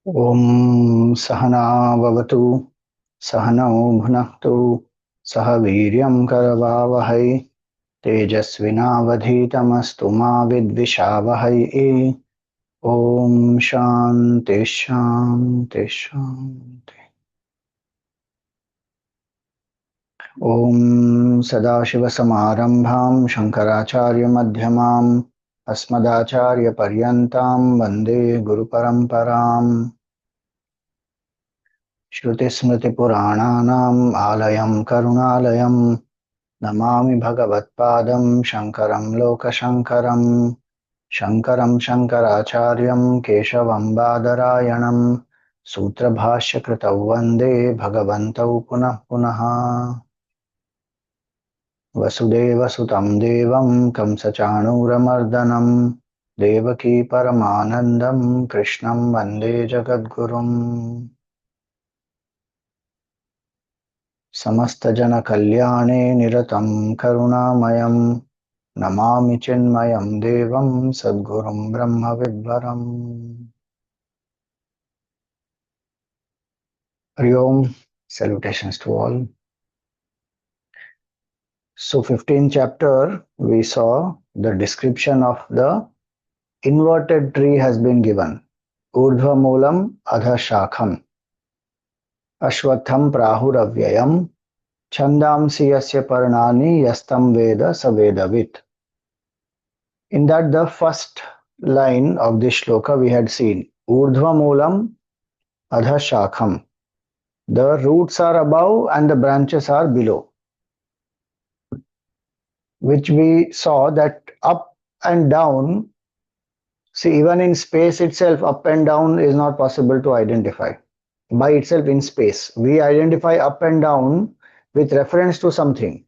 ॐ सहना भवतु सहनौ भुनक्तु सह वीर्यं करवावहै तेजस्विनावधीतमस्तु मा विद्विषावहै। ॐ शान्ति शान्ति शान्ति। ॐ सदाशिवसमारम्भां शङ्कराचार्यमध्यमाम् अस्मदाचार्यपर्यन्तां वन्दे गुरुपरम्पराम्। श्रुतिस्मृतिपुराणानाम् आलयं करुणालयं नमामि भगवत्पादं शङ्करं लोकशङ्करम्। शङ्करं शङ्कराचार्यं केशवं बादरायणं सूत्रभाष्यकृतौ वन्दे भगवन्तौ पुनः पुनः। वसुदेवसुतं देवं कंसचाणूरमर्दनं देवकी परमानन्दं कृष्णं वन्दे जगद्गुरुम्। समस्तजनकल्याणे निरतं करुणामयं नमामि चिन्मयं देवं सद्गुरुं ब्रह्मविद्वरम्। Hari Om, salutations to all. So 15th chapter we saw the description of the inverted tree has been given. Urdhva moolam adha shakham ashwatham prahuravyayam chandamsi yasya parnani yastam veda savedavit. In that the first line of this shloka we had seen Urdhva moolam adha shakham. The roots are above and the branches are below, which we saw that up and down, see, even in space itself, up and down is not possible to identify by itself in space. We identify up and down with reference to something.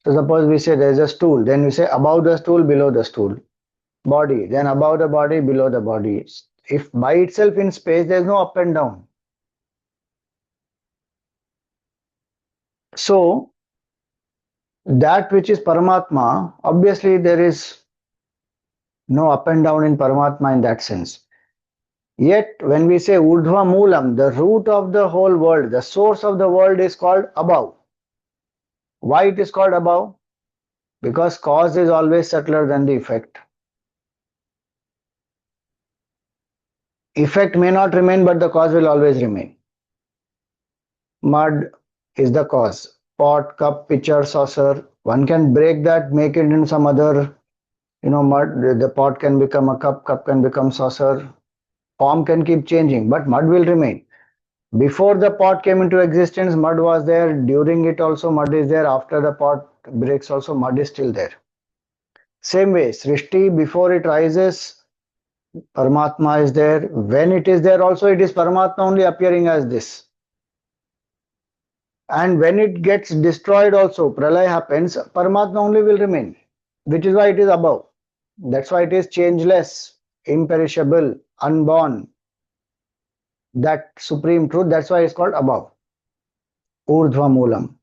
So suppose we say there is a stool, then we say above the stool, below the stool. Body, then above the body, below the body. If by itself in space there is no up and down. So that which is Paramatma, obviously there is no up and down in Paramatma in that sense. Yet when we say Urdhva Moolam, the root of the whole world, the source of the world is called above. Why it is called above? Because cause is always subtler than the effect. Effect may not remain, but the cause will always remain. Mud is the cause. Pot, cup, pitcher, saucer. One can break that, make it into some other, mud. The pot can become a cup, cup can become saucer. Form can keep changing, but mud will remain. Before the pot came into existence, mud was there. During it also, mud is there. After the pot breaks also, mud is still there. Same way, Srishti, before it rises, Paramatma is there. When it is there also, it is Paramatma only appearing as this. And when it gets destroyed also, Pralay happens, Paramatma only will remain, which is why it is above. That's why it is changeless, imperishable, unborn. That supreme truth, that's why it's called above. Urdhva Moolam.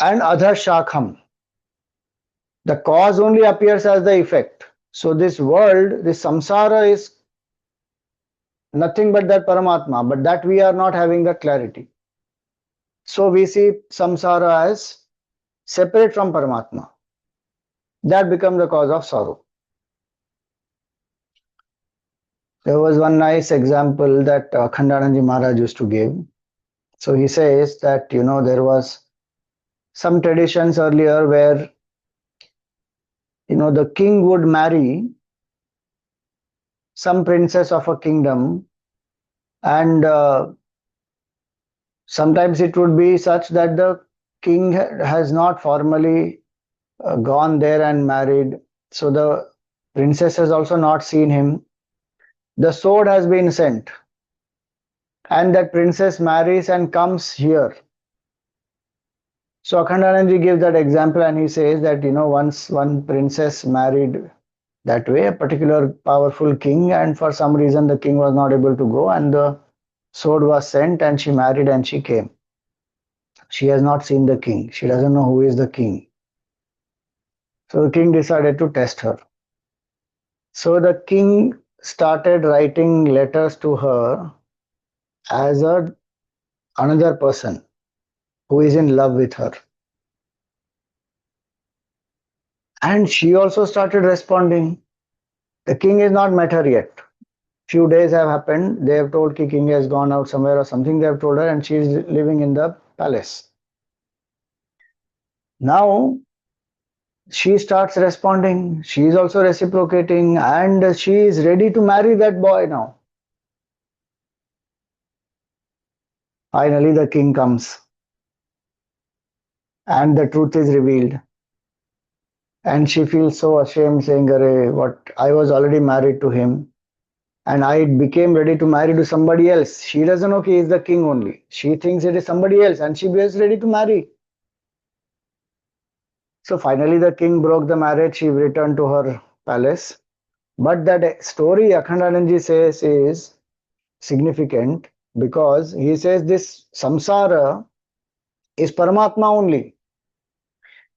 And Adha Shakham. The cause only appears as the effect. So this world, this samsara is nothing but that Paramatma, but that we are not having the clarity. So we see samsara as separate from Paramatma. That becomes the cause of sorrow. There was one nice example that Akhandanand Maharaj used to give. So he says that, there was some traditions earlier where, the king would marry some princess of a kingdom, and sometimes it would be such that the king has not formally gone there and married. So the princess has also not seen him. The sword has been sent, and that princess marries and comes here. So Akhandanandji gives that example, and he says that, once one princess married that way, a particular powerful king, and for some reason the king was not able to go, and the sword was sent, and she married and she came. She has not seen the king. She doesn't know who is the king. So the king decided to test her. So the king started writing letters to her as another person who is in love with her. And she also started responding. The king is not met her yet. Few days have happened. They have told ki king has gone out somewhere or something. They have told her, and she is living in the palace. Now she starts responding. She is also reciprocating, and she is ready to marry that boy now. Finally, the king comes, and the truth is revealed. And she feels so ashamed, saying, "Arey, what? I was already married to him, and I became ready to marry to somebody else." She doesn't know he is the king only. She thinks it is somebody else, and she is ready to marry. So finally, the king broke the marriage. She returned to her palace. But that story Akhandanandji says is significant because he says this samsara is Paramatma only.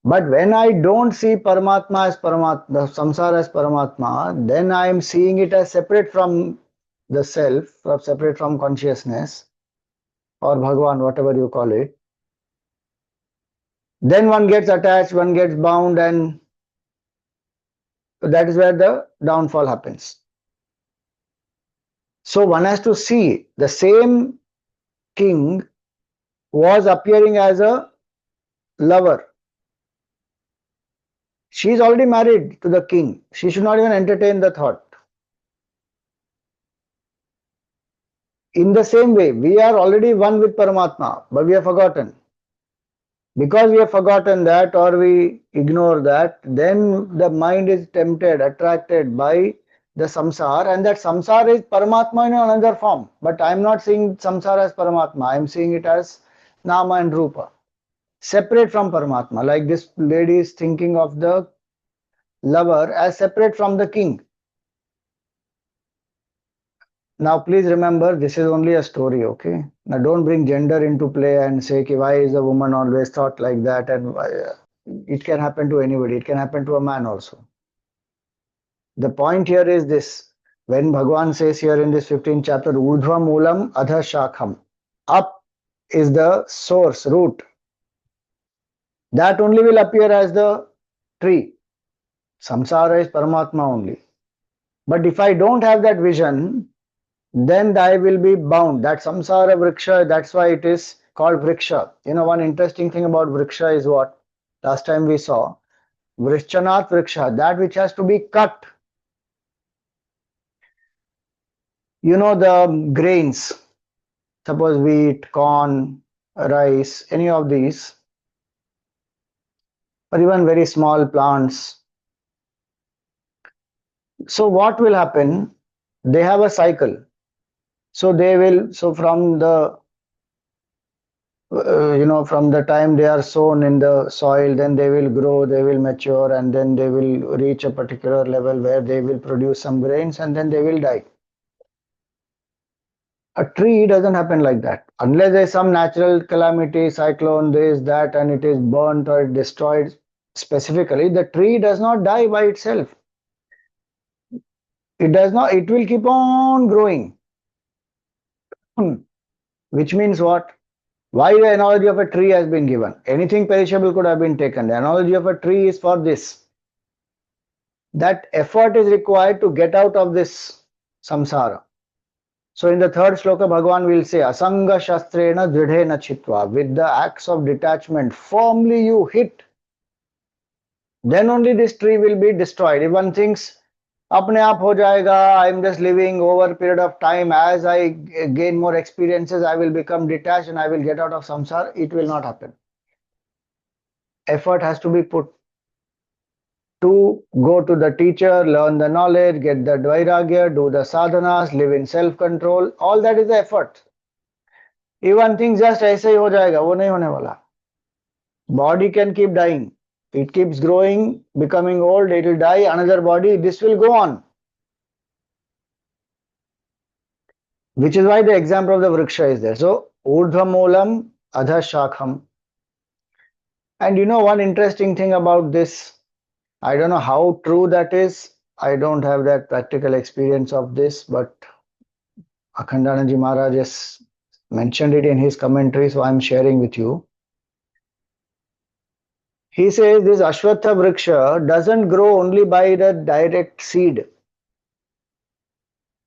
But when I don't see Paramatma as Paramatma, the samsara as Paramatma, then I am seeing it as separate from the self, or separate from consciousness, or Bhagwan, whatever you call it. Then one gets attached, one gets bound, and that is where the downfall happens. So one has to see the same king was appearing as a lover. She is already married to the king. She should not even entertain the thought. In the same way, we are already one with Paramatma, but we have forgotten. Because we have forgotten that or we ignore that, then the mind is tempted, attracted by the samsara, and that samsara is Paramatma in another form. But I am not seeing samsara as Paramatma, I am seeing it as Nama and Rupa, separate from Paramatma. Like this lady is thinking of the lover as separate from the king. Now, please remember, this is only a story, okay? Now, don't bring gender into play and say, why is a woman always thought like that? And it can happen to anybody. It can happen to a man also. The point here is this. When Bhagwan says here in this 15th chapter, Urdhva Moolam Adha Shakham, up is the source, root. That only will appear as the tree. Samsara is Paramatma only. But if I don't have that vision, then I will be bound. That samsara vriksha, that's why it is called vriksha. You know, one interesting thing about vriksha is what? Last time we saw, vrishchanat vriksha, that which has to be cut. You know, the grains, suppose wheat, corn, rice, any of these, or even very small plants. So what will happen? They have a cycle. So they will, so from the from the time they are sown in the soil, then they will grow, they will mature, and then they will reach a particular level where they will produce some grains and then they will die. A tree doesn't happen like that. Unless there's some natural calamity, cyclone, this, that, and it is burnt or destroyed specifically, the tree does not die by itself. It does not, it will keep on growing. Which means what? Why the analogy of a tree has been given? Anything perishable could have been taken. The analogy of a tree is for this. That effort is required to get out of this samsara. So in the third shloka, Bhagavan will say, Asanga shastrena dridhena chitva. With the axe of detachment, firmly you hit. Then only this tree will be destroyed. If one thinks, apne aap ho jayega, I am just living over a period of time, as I gain more experiences, I will become detached and I will get out of samsara, it will not happen. Effort has to be put to go to the teacher, learn the knowledge, get the vairagya, do the sadhanas, live in self-control. All that is the effort. Even things just ऐसे ही हो जाएगा, वो नहीं होने वाला. Body can keep dying. It keeps growing, becoming old, it will die, another body, this will go on. Which is why the example of the vriksha is there. So, urdhva moolam adha shakham. And you know one interesting thing about this, I don't know how true that is I don't have that practical experience of this, but Akhandanand Ji Maharaj has mentioned it in his commentary, so I'm sharing with you. He says this Ashwatha Vriksha doesn't grow only by the direct seed.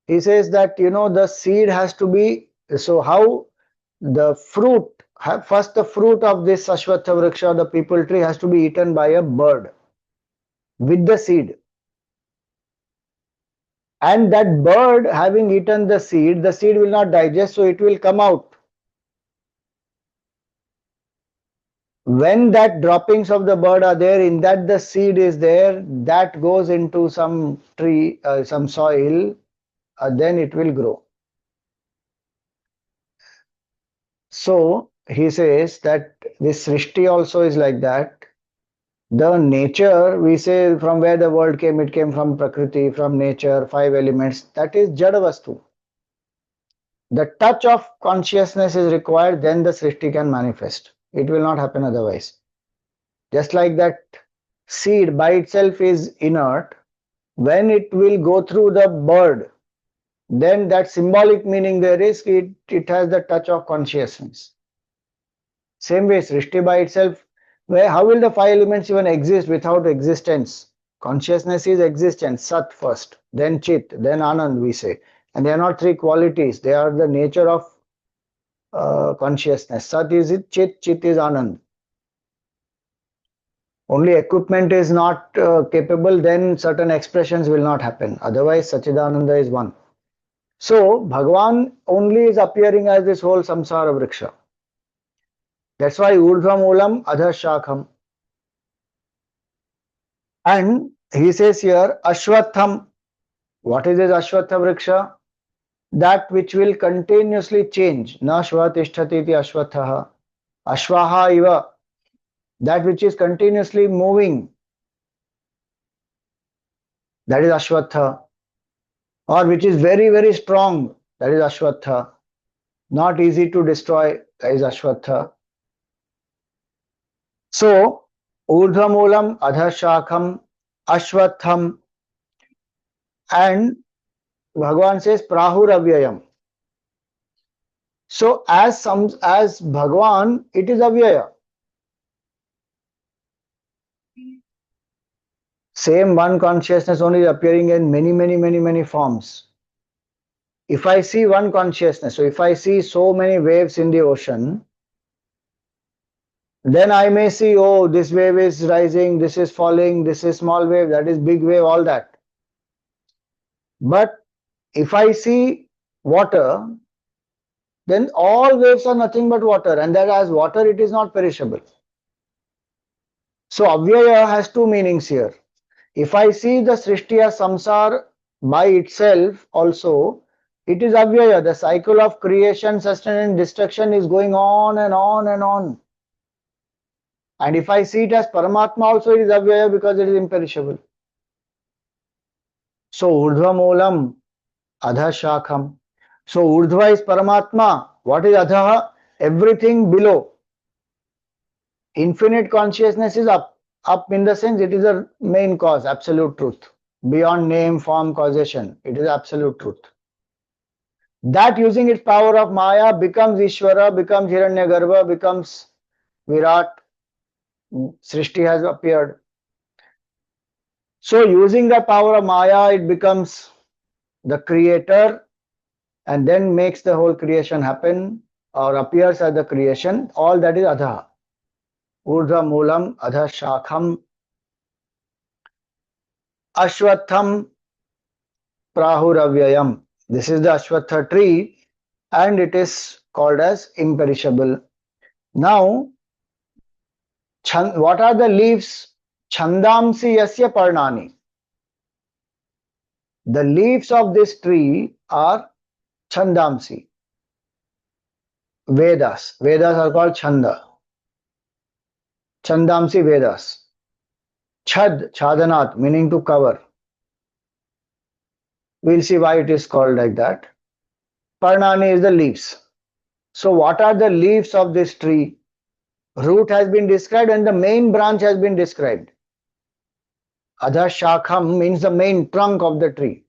He says that, the seed has to be, so how the fruit, first the fruit of this Ashwatha Vriksha, the people tree, has to be eaten by a bird with the seed. And that bird having eaten the seed will not digest, so it will come out. When that droppings of the bird are there, in that the seed is there, that goes into some tree, some soil, then it will grow. So he says that this Srishti also is like that. The nature, we say from where the world came, it came from Prakriti, from nature, 5 elements, that is Jadavastu. The touch of consciousness is required, then the Srishti can manifest. It will not happen otherwise. Just like that seed by itself is inert, when it will go through the bird, then that symbolic meaning there is, it has the touch of consciousness. Same way, Srishti by itself, how will the 5 elements even exist without existence? Consciousness is existence, Sat first, then Chit, then Anand, we say. And they are not 3 qualities, they are the nature of consciousness. Sat is it, Chit is Anand. Only equipment is not capable, then certain expressions will not happen. Otherwise, Sachidananda is one. So, Bhagavan only is appearing as this whole samsara vriksha. That's why Urdhva Moolam Adha Shakham. And he says here, Ashwatham. What is this Ashwatha Vriksha? That which will continuously change. Na Shvatishtati iti Ashwathaha. Ashvaha iva. That which is continuously moving. That is Ashwatha. Or which is very, very strong. That is Ashwatha. Not easy to destroy. That is Ashwatha. So, Urdhva Moolam Adha Shakham Ashwatham. And Bhagavan says Prahur Avyayam. So as Bhagavan, it is Avyaya. Same one consciousness only appearing in many forms. If I see one consciousness, so if I see so many waves in the ocean, then I may see, oh, this wave is rising, this is falling, this is small wave, that is big wave, all that. But if I see water, then all waves are nothing but water, and that as water it is not perishable. So Avyaya has 2 meanings here. If I see the Srishti as samsar by itself also, it is Avyaya. The cycle of creation, sustenance and destruction is going on and on and on. And if I see it as Paramatma also, it is Avyaya because it is imperishable. So Urdhva Moolam Adha Shakham. So Urdhva is Paramatma. What is Adha? Everything below. Infinite consciousness is up. Up in the sense it is a main cause, absolute truth. Beyond name, form, causation. It is absolute truth. That using its power of Maya becomes Ishvara, becomes Hiranyagarbha, becomes Virat. Srishti has appeared. So using the power of Maya, it becomes the creator and then makes the whole creation happen or appears as the creation. All that is Adha. Urdhva Moolam Adha Shakham Ashwatham Prahuravyayam. This is the Ashwatha tree and it is called as imperishable. Now, what are the leaves? Chandamsi Yasya Parnani. The leaves of this tree are Chandamsi. Vedas. Vedas are called Chanda. Chandamsi Vedas. Chad, Chadanat, meaning to cover. We'll see why it is called like that. Parnani is the leaves. So what are the leaves of this tree? Root has been described and the main branch has been described. Adha shakham means the main trunk of the tree,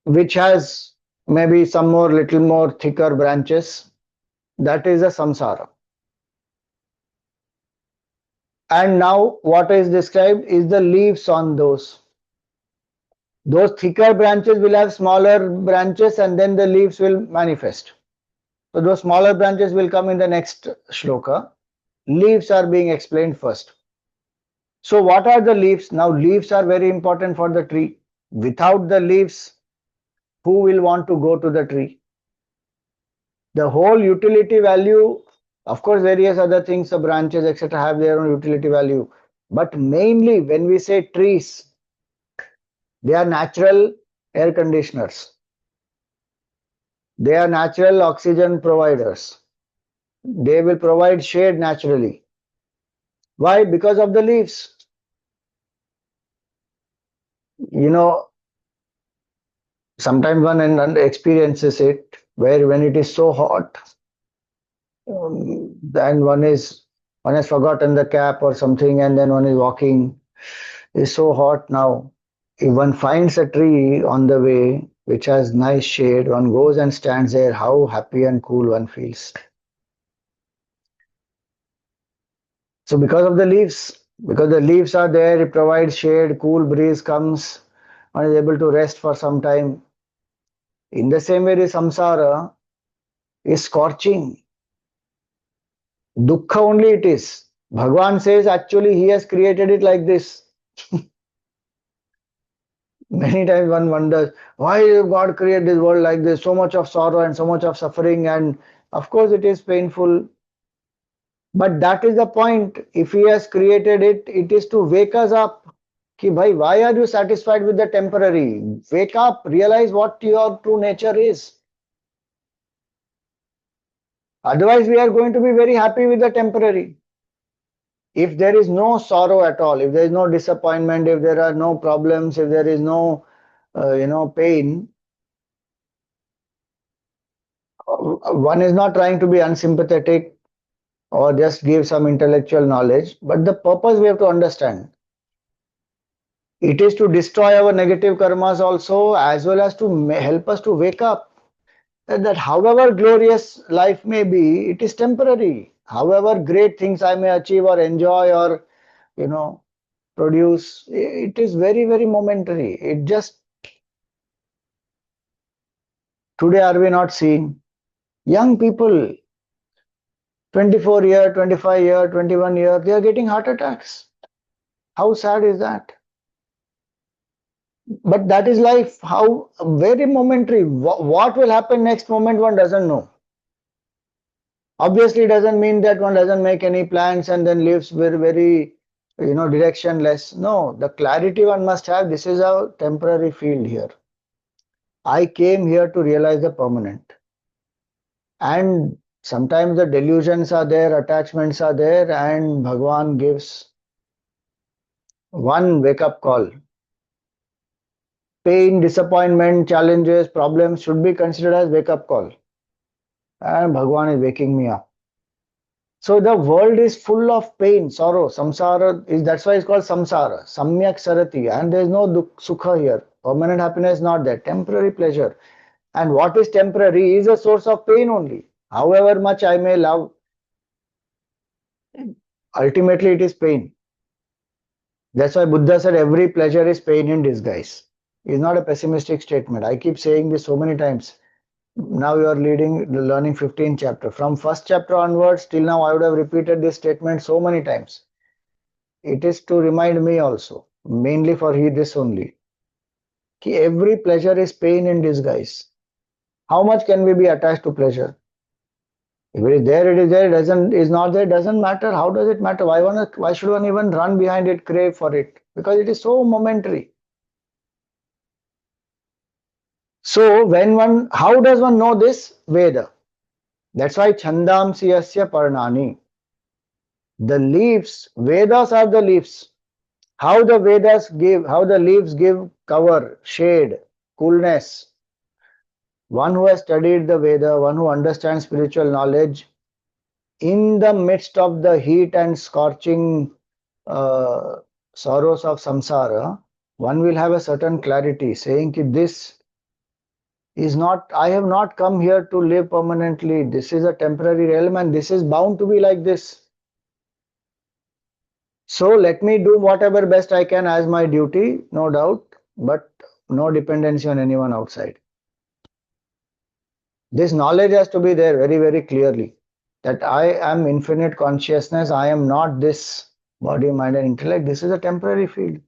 which has maybe some more little more thicker branches. That is a samsara. And now what is described is the leaves on those. Those thicker branches will have smaller branches and then the leaves will manifest. So those smaller branches will come in the next shloka. Leaves are being explained first. So what are the leaves? Now leaves are very important for the tree. Without the leaves, who will want to go to the tree? The whole utility value, of course, various other things, the branches, etc., have their own utility value. But mainly, when we say trees, they are natural air conditioners, they are natural oxygen providers, they will provide shade naturally. Why? Because of the leaves. You know, sometimes one experiences it where when it is so hot, then one has forgotten the cap or something, and then one is walking. It's so hot now. If one finds a tree on the way which has nice shade, one goes and stands there, how happy and cool one feels. So because of the leaves, because the leaves are there, it provides shade, cool breeze comes, one is able to rest for some time. In the same way, the samsara is scorching. Dukkha only it is. Bhagwan says actually he has created it like this. Many times one wonders, why did God create this world like this? So much of sorrow and so much of suffering, and of course it is painful. But that is the point. If he has created it, it is to wake us up. Ki bhai, why are you satisfied with the temporary? Wake up, realize what your true nature is. Otherwise, we are going to be very happy with the temporary. If there is no sorrow at all, if there is no disappointment, if there are no problems, if there is no pain, one is not trying to be unsympathetic or just give some intellectual knowledge, but the purpose we have to understand. It is to destroy our negative karmas also, as well as to help us to wake up that however glorious life may be, it is temporary. However great things I may achieve or enjoy or you know produce, it is very, very momentary. It just, today are we not seeing young people, 24-year, 25-year, 21-year, they are getting heart attacks. How sad is that? But that is life. How very momentary. What will happen next moment, one doesn't know. Obviously, it doesn't mean that one doesn't make any plans and then lives very, very, directionless. No, the clarity one must have. This is a temporary field here. I came here to realize the permanent. And sometimes the delusions are there, attachments are there, and Bhagwan gives one wake up call. Pain, disappointment, challenges, problems should be considered as wake up call. And Bhagwan is waking me up. So the world is full of pain, sorrow, samsara is, that's why it's called samsara, samyak sarati, and there is no sukha here. Permanent happiness is not there, temporary pleasure. And what is temporary is a source of pain only. However much I may love, ultimately it is pain. That's why Buddha said every pleasure is pain in disguise. It's not a pessimistic statement. I keep saying this so many times. Now you are learning 15th chapter. From first chapter onwards till now, I would have repeated this statement so many times. It is to remind me also, mainly for this only. Ki every pleasure is pain in disguise. How much can we be attached to pleasure? If it is there, it is there. Is not there, doesn't matter. How does it matter? Why should one even run behind it, crave for it? Because it is so momentary. So how does one know this? Veda. That's why Chandamsi Yasya Parnani. The leaves, Vedas are the leaves. How the leaves give cover, shade, coolness. One who has studied the Veda, one who understands spiritual knowledge, in the midst of the heat and scorching sorrows of samsara, one will have a certain clarity saying that this is not, I have not come here to live permanently. This is a temporary realm and this is bound to be like this. So let me do whatever best I can as my duty, no doubt, but no dependency on anyone outside. This knowledge has to be there very, very clearly that I am infinite consciousness. I am not this body, mind, and intellect. This is a temporary field.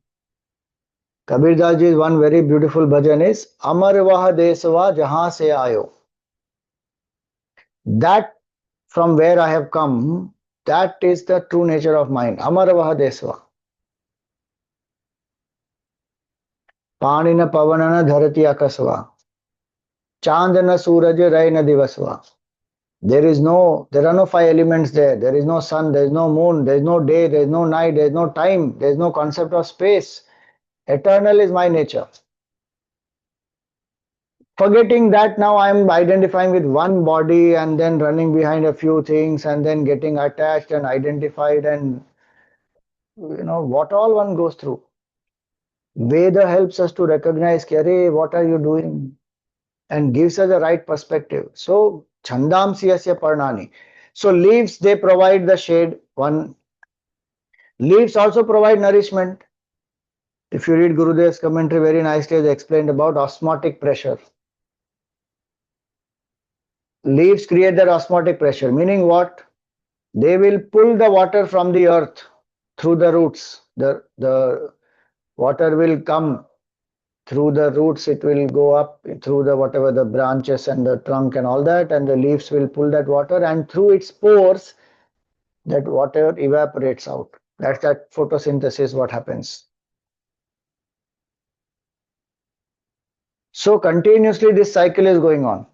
Kabir Das Ji's one very beautiful bhajan is Amar Vah Deswa Jahan Se Ayo. That from where I have come, that is the true nature of mind. Amar Vah Deswa. Panina Pavanana Dharati Akasva. Chandana Suraj Raina Divasva. There are no five elements there. There is no sun, there is no moon, there is no day, there is no night, there is no time, there is no concept of space. Eternal is my nature. Forgetting that, now I am identifying with one body and then running behind a few things and then getting attached and identified, and what all one goes through. Veda helps us to recognize, Kare, what are you doing? And gives us the right perspective. So, Chandamsi Asya Parnani. So, leaves, they provide the shade. One, leaves also provide nourishment. If you read Gurudev's commentary very nicely, they explained about osmotic pressure. Leaves create that osmotic pressure, meaning what? They will pull the water from the earth through the roots. The water will come through the roots, it will go up through the whatever the branches and the trunk and all that, and the leaves will pull that water, and through its pores that water evaporates out. That's that photosynthesis what happens. So continuously this cycle is going on.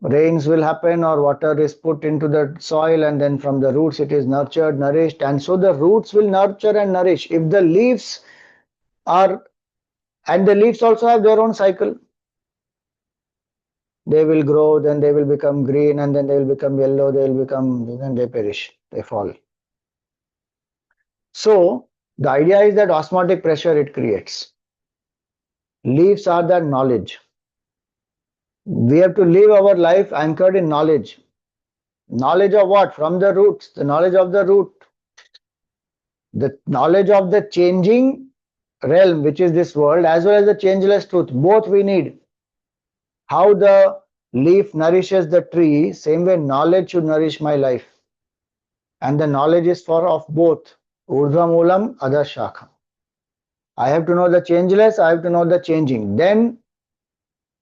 Rains will happen or water is put into the soil, and then from the roots it is nurtured, nourished, and so the roots will nurture and nourish. If the leaves are, and the leaves also have their own cycle. They will grow, then they will become green, and then they will become yellow, they will become, then they perish, they fall. So the idea is that osmotic pressure it creates. Leaves are that knowledge. We have to live our life anchored in knowledge. Knowledge of what? From the roots, the knowledge of the root. The knowledge of the changing realm, which is this world, as well as the changeless truth. Both we need. How the leaf nourishes the tree, same way knowledge should nourish my life. And the knowledge is for of both. Urdhva Moolam, Adha Shakha. I have to know the changeless, I have to know the changing. Then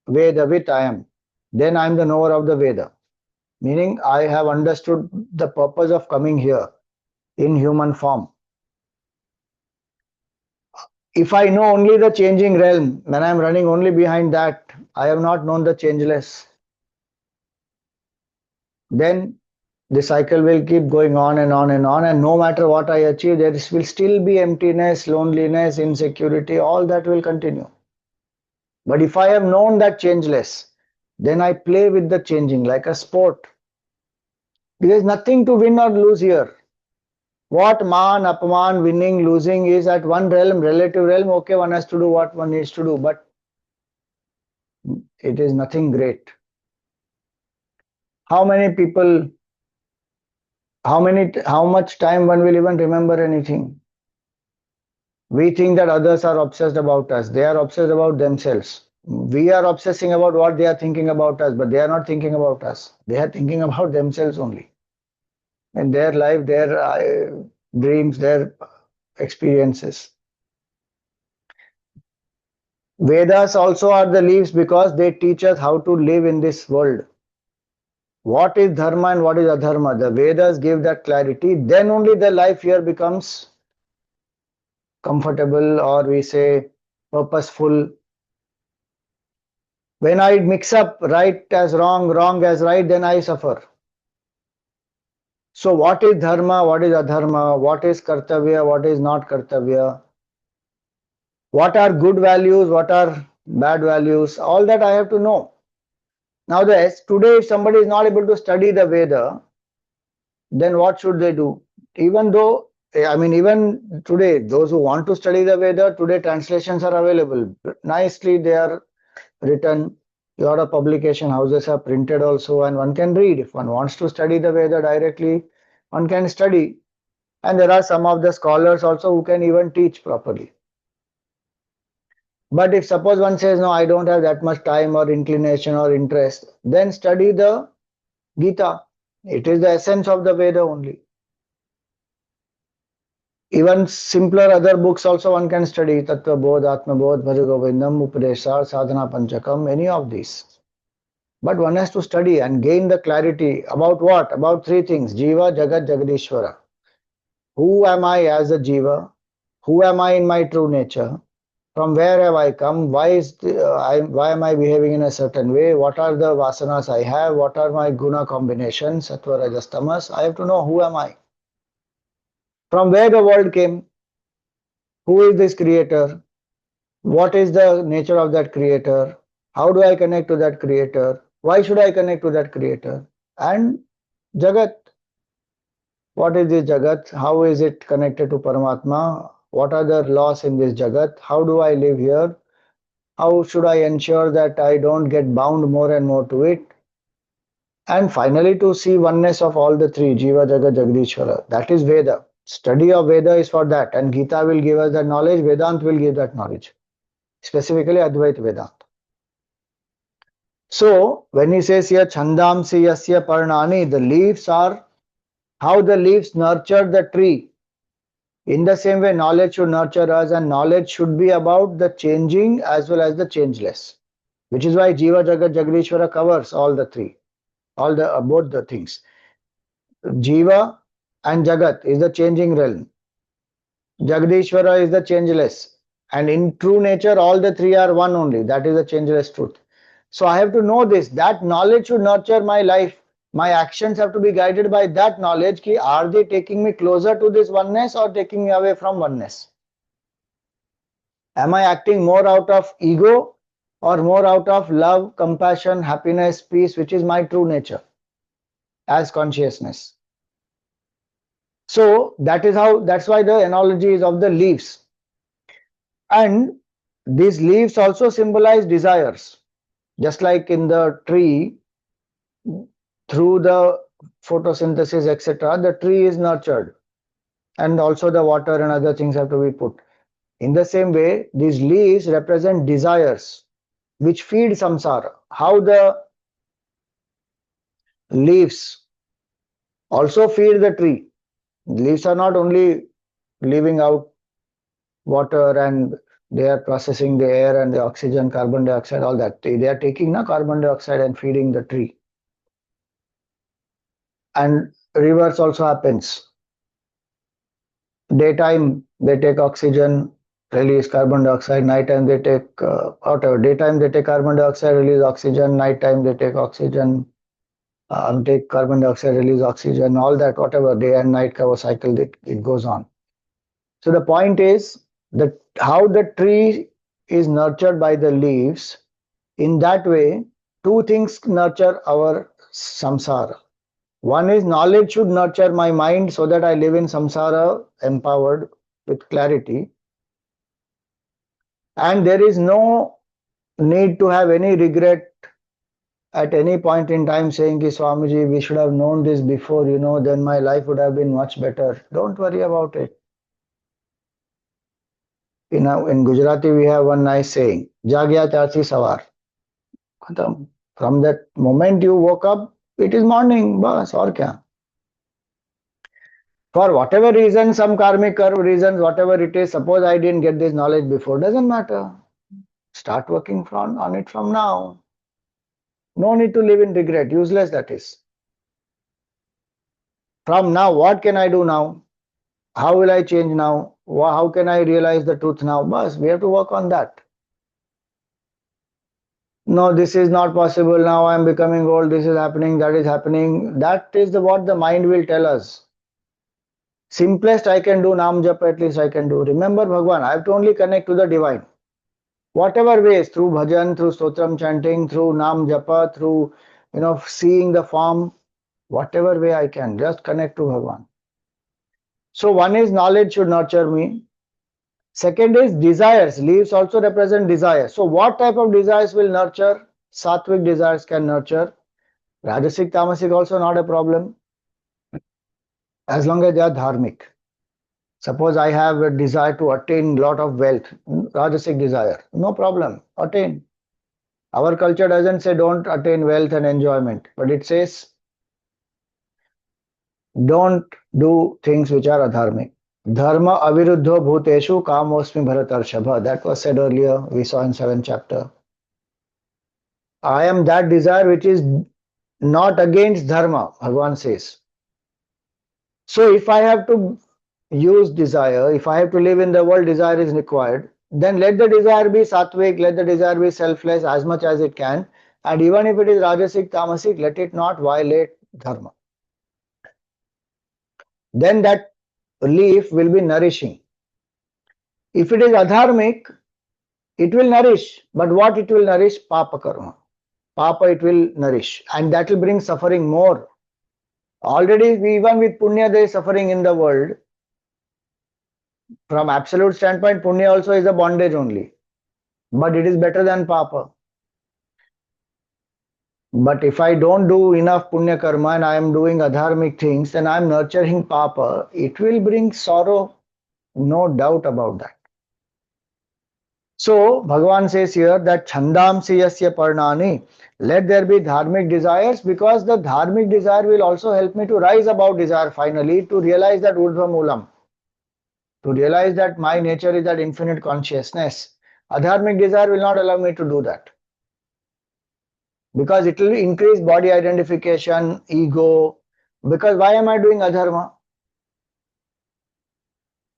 Vedavit I am. Then I am the knower of the Veda. Meaning I have understood the purpose of coming here in human form. If I know only the changing realm, when I am running only behind that, I have not known the changeless. Then the cycle will keep going on and on and on, and no matter what I achieve, there will still be emptiness, loneliness, insecurity, all that will continue. But if I have known that changeless, then I play with the changing like a sport. There is nothing to win or lose here. What man, apman, winning, losing is at one realm, relative realm. Okay, one has to do what one needs to do, but it is nothing great. How many people, how much time one will even remember anything? We think that others are obsessed about us. They are obsessed about themselves. We are obsessing about what they are thinking about us, but they are not thinking about us. They are thinking about themselves only. And their life, their dreams, their experiences. Vedas also are the leaves because they teach us how to live in this world. What is dharma and what is adharma? The Vedas give that clarity. Then only the life here becomes comfortable, or we say purposeful. When I mix up right as wrong, wrong as right, then I suffer. So what is dharma, what is adharma, what is kartavya, what is not kartavya, what are good values, what are bad values, all that I have to know. Now today if somebody is not able to study the Veda, then what should they do? Even though, even today, those who want to study the Veda, today translations are available. Nicely, they are written. A lot of publication houses are printed also, and one can read. If one wants to study the Veda directly, one can study. And there are some of the scholars also who can even teach properly. But if suppose one says, no, I don't have that much time or inclination or interest, then study the Gita. It is the essence of the Veda only. Even simpler other books also one can study. Tattva Bodh, Atma Bodh, Bhaja Govindam, Upadesha, Sadhana Panchakam, any of these. But one has to study and gain the clarity about what? About three things. Jiva, Jagat, Jagadishvara. Who am I as a Jiva? Who am I in my true nature? From where have I come? Why am I behaving in a certain way? What are the vasanas I have? What are my guna combinations? Sattva, Rajas, Tamas. I have to know who am I? From where the world came? Who is this creator? What is the nature of that creator? How do I connect to that creator? Why should I connect to that creator? And Jagat. What is this Jagat? How is it connected to Paramatma? What are the laws in this Jagat? How do I live here? How should I ensure that I don't get bound more and more to it? And finally, to see oneness of all the three, Jiva, Jagat, Jagadishvara. That is Veda. Study of Veda is for that. And Gita will give us that knowledge, Vedanta will give that knowledge. Specifically Advaita Vedanta. So, when he says here, Chandamsi Yasya Parnani, the leaves are how the leaves nurture the tree. In the same way, knowledge should nurture us, and knowledge should be about the changing as well as the changeless. Which is why Jiva, Jagat, Jagadishvara covers all the three, all the both the things. Jiva and Jagat is the changing realm. Jagadishvara is the changeless. And in true nature, all the three are one only. That is the changeless truth. So I have to know this. That knowledge should nurture my life. My actions have to be guided by that knowledge. Ki are they taking me closer to this oneness or taking me away from oneness? Am I acting more out of ego or more out of love, compassion, happiness, peace, which is my true nature as consciousness? So that's why the analogy is of the leaves. And these leaves also symbolize desires. Just like in the tree, through the photosynthesis, etc., the tree is nurtured. And also the water and other things have to be put. In the same way, these leaves represent desires which feed samsara. How the leaves also feed the tree. Leaves are not only leaving out water and they are processing the air and the oxygen, carbon dioxide, all that. They are taking carbon dioxide and feeding the tree. And reverse also happens. Daytime they take oxygen, release carbon dioxide. Nighttime they take whatever. Daytime they take carbon dioxide, release oxygen. Nighttime they take oxygen, take carbon dioxide, release oxygen. All that, whatever day and night cover cycle, it goes on. So the point is that how the tree is nurtured by the leaves. In that way, two things nurture our samsara. One is knowledge should nurture my mind so that I live in samsara empowered with clarity. And there is no need to have any regret at any point in time saying, Swamiji, we should have known this before, then my life would have been much better. Don't worry about it. In Gujarati, we have one nice saying, Jagya Charsi Sawar. From that moment you woke up, it is morning, bas, or kya? For whatever reason, some karmic reasons, whatever it is, suppose I didn't get this knowledge before, doesn't matter. Start working on it from now. No need to live in regret, useless that is. From now, what can I do now? How will I change now? How can I realize the truth now? Bas, we have to work on that. No, this is not possible now. I am becoming old. This is happening. That is happening. That is what the mind will tell us. Simplest I can do, Nam Japa at least I can do. Remember Bhagwan, I have to only connect to the divine. Whatever ways, through bhajan, through stotram chanting, through Nam Japa, through seeing the form, Whatever way I can, just connect to Bhagwan. So one is knowledge should nurture me. Second is desires. Leaves also represent desires. So what type of desires will nurture? Sattvic desires can nurture. Rajasic, Tamasic also not a problem as long as they are dharmic. Suppose I have a desire to attain lot of wealth, Rajasic desire, no problem, attain. Our culture doesn't say don't attain wealth and enjoyment, but it says don't do things which are adharmic. Dharma aviruddho bhuteshu kamosmi bharatarshava. That was said earlier, we saw in 7th chapter. I am that desire which is not against dharma, Bhagavan says. So if I have to use desire, if I have to live in the world, desire is required, then let the desire be sattvic, let the desire be selfless as much as it can. And even if it is rajasic, tamasic, let it not violate dharma. Then that leaf will be nourishing. If it is adharmic, it will nourish. But what it will nourish? Papa karma. Papa it will nourish. And that will bring suffering more. Already, even with punya, there is suffering in the world. From absolute standpoint, punya also is a bondage only. But it is better than papa. But if I don't do enough punya karma and I am doing adharmic things, then I am nurturing papa, it will bring sorrow, no doubt about that. So Bhagavan says here that chandamsi yasya parnani, let there be dharmic desires, because the dharmic desire will also help me to rise above desire finally, to realize that urdhva moolam, to realize that my nature is that infinite consciousness. Adharmic desire will not allow me to do that, because it will increase body identification, ego. Because why am I doing adharma?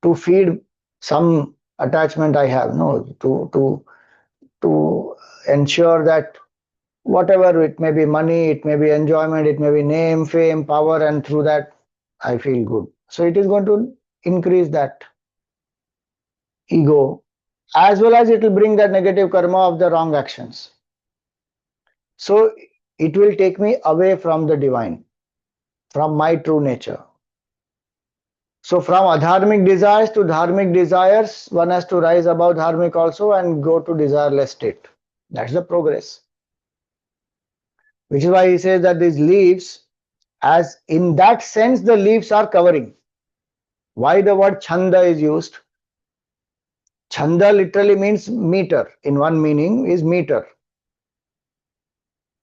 To feed some attachment I have, no, to ensure that whatever it may be, money, it may be enjoyment, it may be name, fame, power, and through that I feel good. So it is going to increase that ego, as well as it will bring that negative karma of the wrong actions. So it will take me away from the divine, from my true nature. So from adharmic desires to dharmic desires, one has to rise above dharmic also and go to desireless state. That's the progress. Which is why he says that these leaves, as in that sense the leaves are covering. Why the word chanda is used? Chanda literally means meter. In one meaning is meter,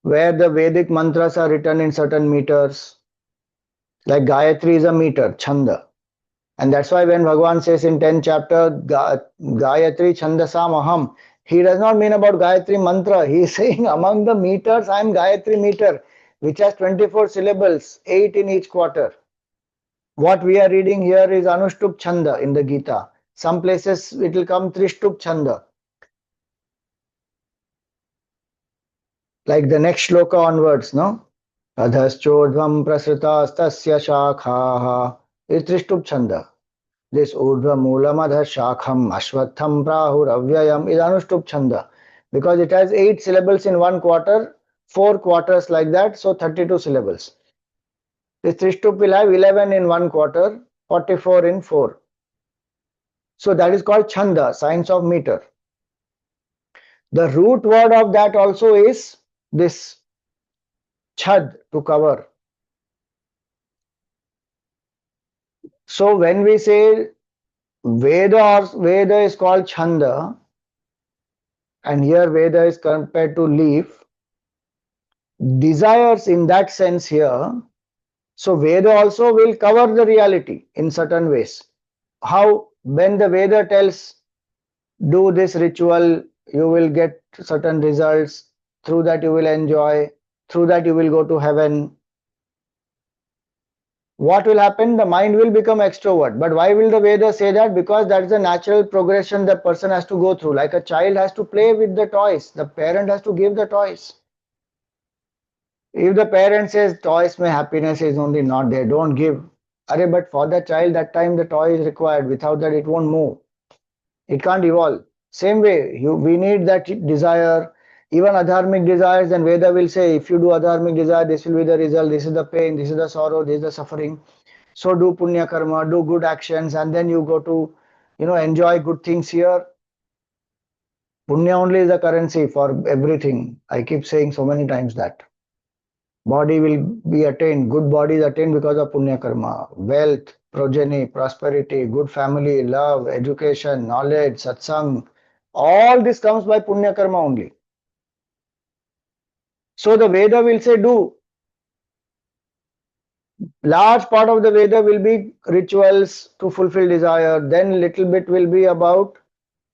where the Vedic mantras are written in certain meters. Like Gayatri is a meter, chanda. And that's why when Bhagavan says in 10th chapter, Gayatri Chandasam Aham, he does not mean about Gayatri mantra. He is saying among the meters, I am Gayatri meter, which has 24 syllables, 8 in each quarter. What we are reading here is Anushtup Chanda in the Gita. Some places it will come Trishtup Chanda. Like the next shloka onwards, no? Adhaschodvam prasrita stasya shakhaha is Trishtup Chanda. This Urdhva Moolamadha Shakham Ashwatham Prahur Avyayam is Anushtup Chanda, because it has 8 syllables in one quarter, 4 quarters like that, so 32 syllables. This Trishtup will have 11 in one quarter, 44 in 4. So that is called Chanda, science of meter. The root word of that also is this Chad, to cover. So when we say Veda is called Chanda, and here Veda is compared to leaf, desires in that sense here. So Veda also will cover the reality in certain ways. How? When the Veda tells, do this ritual, you will get certain results, through that you will enjoy, through that you will go to heaven. What will happen? The mind will become extrovert. But why will the Veda say that? Because that is a natural progression the person has to go through. Like a child has to play with the toys, the parent has to give the toys. If the parent says toys mein happiness is only not there, don't give. But for the child, that time the toy is required. Without that, it won't move. It can't evolve. Same way, we need that desire. even adharmic desires, then Veda will say, if you do adharmic desire, this will be the result, this is the pain, this is the sorrow, this is the suffering. So do punya karma, do good actions, and then you go to, enjoy good things here. Punya only is the currency for everything. I keep saying so many times that. Body will be attained, good body is attained because of punya karma. Wealth, progeny, prosperity, good family, love, education, knowledge, satsang, all this comes by punya karma only. So the Veda will say do. Large part of the Veda will be rituals to fulfill desire. Then little bit will be about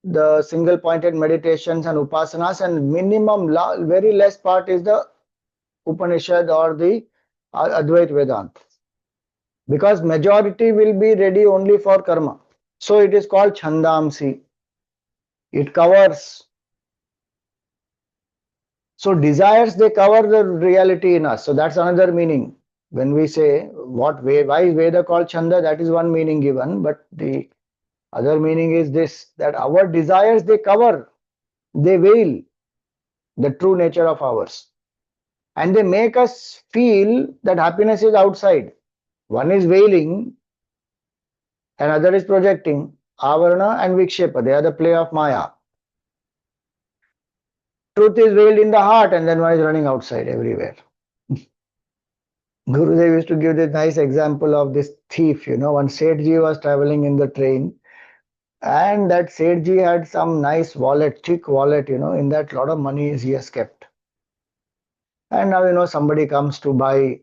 the single pointed meditations and upasanas, and minimum, very less part is the Upanishad or the Advait Vedanta. Because majority will be ready only for karma. So it is called Chandamsi. It covers. So desires, they cover the reality in us. So that's another meaning. When we say what way, why is Veda called Chanda, that is one meaning given. But the other meaning is this, that our desires, they cover, they veil the true nature of ours. And they make us feel that happiness is outside. One is veiling, another is projecting. Avarana and Vikshepa, they are the play of Maya. Truth is veiled in the heart, and then one is running outside everywhere. Gurudev used to give this nice example of this thief. One Sethji was traveling in the train, and that Sethji had some nice wallet, thick wallet, in that lot of money he has kept. And now, somebody comes to buy,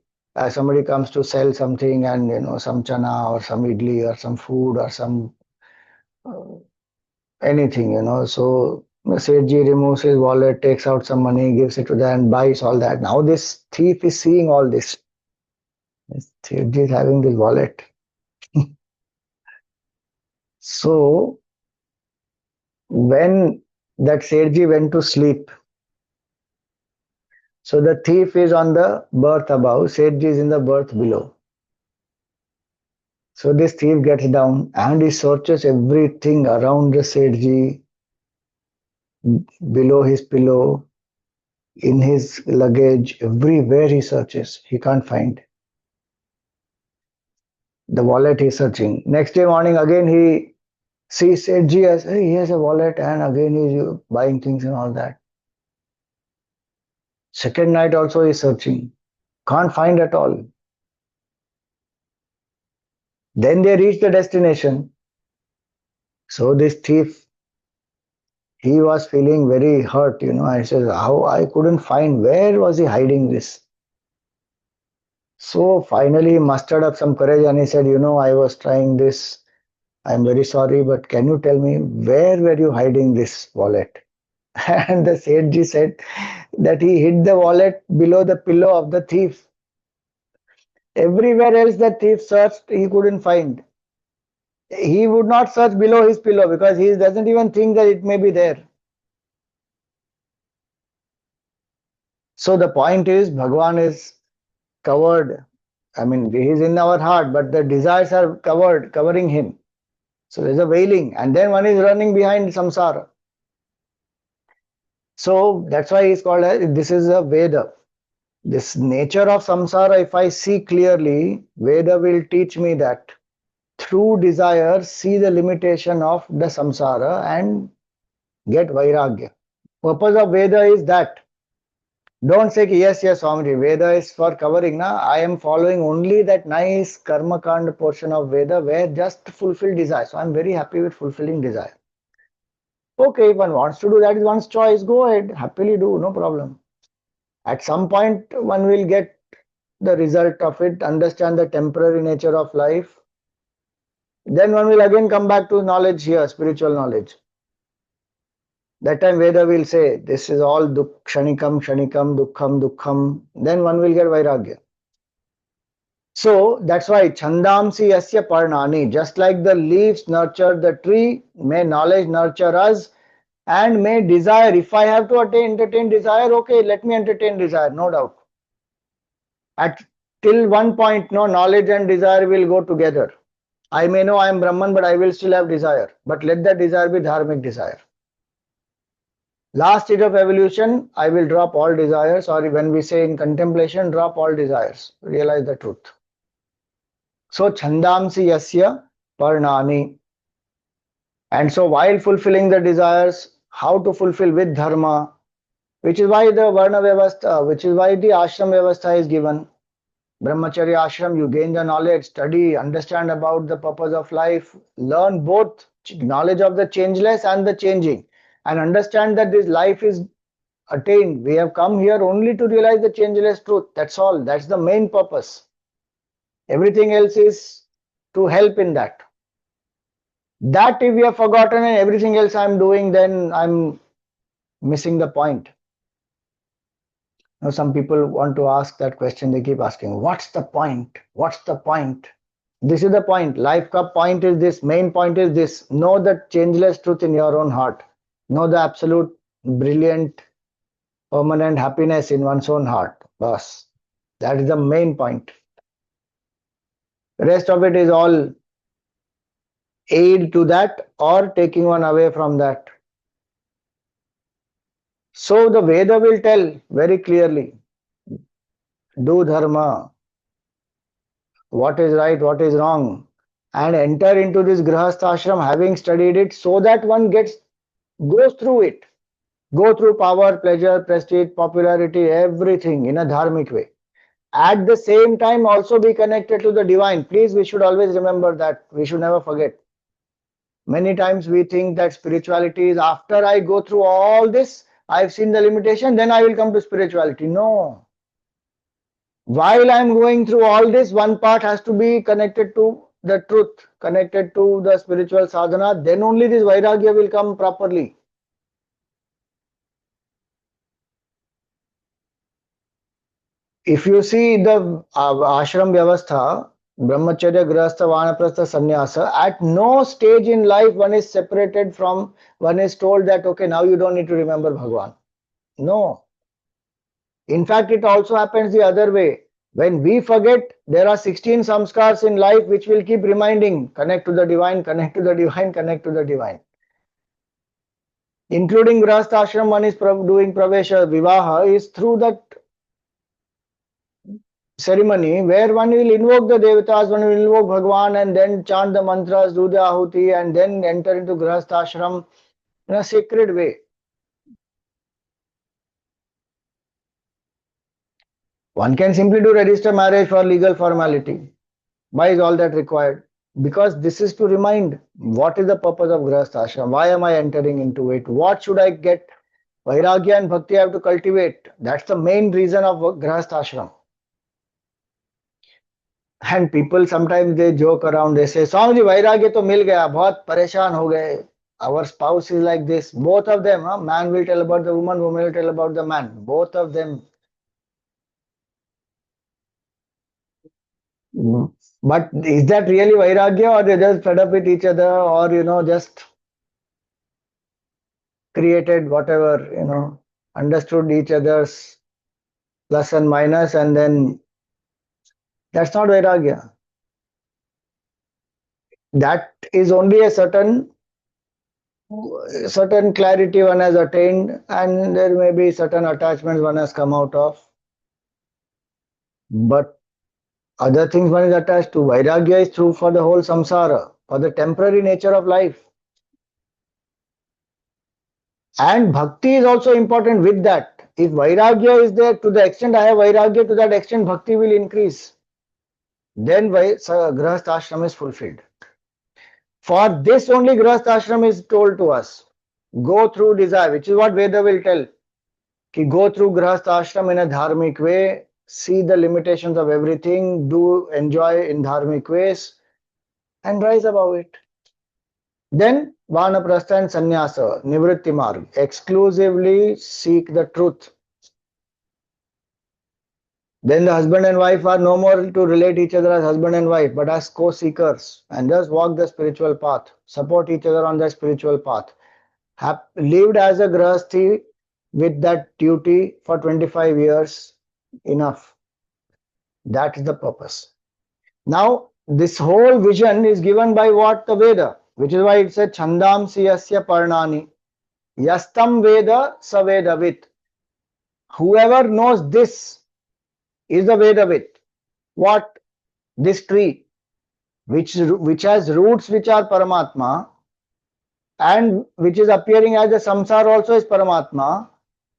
somebody comes to sell something, and, some chana or some idli or some food or some anything, So Sethji removes his wallet, takes out some money, gives it to them, and buys all that. Now this thief is seeing all this. This Sethji is having this wallet. So when that Sethji went to sleep, so the thief is on the berth above, Sethji is in the berth below. So this thief gets down and he searches everything around the Sethji, below his pillow, in his luggage, everywhere he searches. He can't find the wallet. He's searching. Next day morning, again he sees Sethji as, hey, he has a wallet, and again he's buying things and all that. Second night also he's searching. Can't find at all. Then they reach the destination. So this thief, he was feeling very hurt, I said, how I couldn't find, where was he hiding this? So finally he mustered up some courage and he said, I was trying this. I'm very sorry, but can you tell me, where were you hiding this wallet? And the Sethji said that he hid the wallet below the pillow of the thief. Everywhere else the thief searched, he couldn't find. He would not search below his pillow because he doesn't even think that it may be there. So the point is, Bhagwan is covered. I mean, he is in our heart, but the desires are covering him. So there's a veiling, and then one is running behind samsara. So that's why he's called as, this is a Veda. This nature of samsara, if I see clearly, Veda will teach me that through desire, see the limitation of the samsara and get vairagya. Purpose of Veda is that. Don't say, yes, Swamiji, Veda is for covering. I am following only that nice karma kanda portion of Veda where just fulfill desire. So I'm very happy with fulfilling desire. Okay, if one wants to do that, is one's choice, go ahead, happily do, no problem. At some point, one will get the result of it, understand the temporary nature of life. Then one will again come back to knowledge here, spiritual knowledge. That time Veda will say, this is all kshanikam, dukkham, dukkham. Then one will get vairagya. So that's why chandamsi yasya parnani, just like the leaves nurture the tree, may knowledge nurture us, and may desire. If I have to entertain desire, okay, let me entertain desire, no doubt. Till one point, no, knowledge and desire will go together. I may know I am Brahman, but I will still have desire. But let that desire be dharmic desire. Last stage of evolution, I will drop all desires, or when we say in contemplation, drop all desires, realize the truth. So, chandamsi yasya parnani. And so, while fulfilling the desires, how to fulfill with dharma, which is why the Varna Vyavastha, which is why the Ashram Vyavastha is given. Brahmacharya Ashram, you gain the knowledge, study, understand about the purpose of life, learn both knowledge of the changeless and the changing, and understand that this life is attained. We have come here only to realize the changeless truth. That's all. That's the main purpose. Everything else is to help in that. That if we have forgotten and everything else I'm doing, then I'm missing the point. Now, some people want to ask that question. They keep asking, what's the point? What's the point? This is the point. Life ka point is this. Main point is this. Know the changeless truth in your own heart. Know the absolute, brilliant, permanent happiness in one's own heart. Bas. That is the main point. The rest of it is all aid to that or taking one away from that. So the Veda will tell very clearly, do dharma, what is right, what is wrong, and enter into this grahastha ashram having studied it, so that one goes through it, go through power, pleasure, prestige, popularity, everything in a dharmic way. At the same time, also be connected to the divine. Please, we should always remember that. We should never forget. Many times we think that spirituality is after I go through all this, I've seen the limitation, then I will come to spirituality. No. While I'm going through all this, one part has to be connected to the truth, connected to the spiritual sadhana, then only this vairagya will come properly. If you see the ashram vyavastha, brahmacharya, grahastha, vanaprastha, sannyasa, at no stage in life one is separated from, one is told that, okay, now you don't need to remember Bhagwan. No. In fact, it also happens the other way. When we forget, there are 16 samskars in life which will keep reminding, connect to the divine, connect to the divine, connect to the divine. Including grahastha ashram, one is doing pravesha, vivaha, is through that ceremony where one will invoke the devatas, one will invoke Bhagwan and then chant the mantras, do the ahuti and then enter into grahastha ashram in a sacred way. One can simply do register marriage for legal formality. Why is all that required? Because this is to remind what is the purpose of grahastha ashram, why am I entering into it, what should I get, vairagya and bhakti I have to cultivate. That's the main reason of grahastha ashram. And people sometimes they joke around, they say, Swamiji, vairagya to mil gaya, bahut pareshan ho gaye. Our spouse is like this. Both of them, man will tell about the woman, woman will tell about the man. Both of them. But is that really vairagya, or they just fed up with each other, or just created whatever, understood each other's plus and minus, and then that's not vairagya. That is only a certain clarity one has attained, and there may be certain attachments one has come out of, but other things one is attached to. Vairagya is true for the whole samsara, for the temporary nature of life. And bhakti is also important with that. If vairagya is there, to the extent I have vairagya, to that extent bhakti will increase. Then grahastha ashram is fulfilled. For this only grahastha ashram is told to us. Go through desire, which is what Veda will tell. Ki go through grahastha ashram in a dharmic way, see the limitations of everything, do enjoy in dharmic ways, and rise above it. Then vanaprastha and sannyasa, nivritti marg, exclusively seek the truth. Then the husband and wife are no more to relate each other as husband and wife, but as co-seekers, and just walk the spiritual path, support each other on the spiritual path. Have lived as a grahasthi with that duty for 25 years, enough. That is the purpose. Now, this whole vision is given by what? The Veda, which is why it said Chandamsi yasya parnani. Yastam Veda Savedavit. Whoever knows this is a Vedavit. What? This tree, which has roots which are Paramatma, and which is appearing as the samsara also is Paramatma,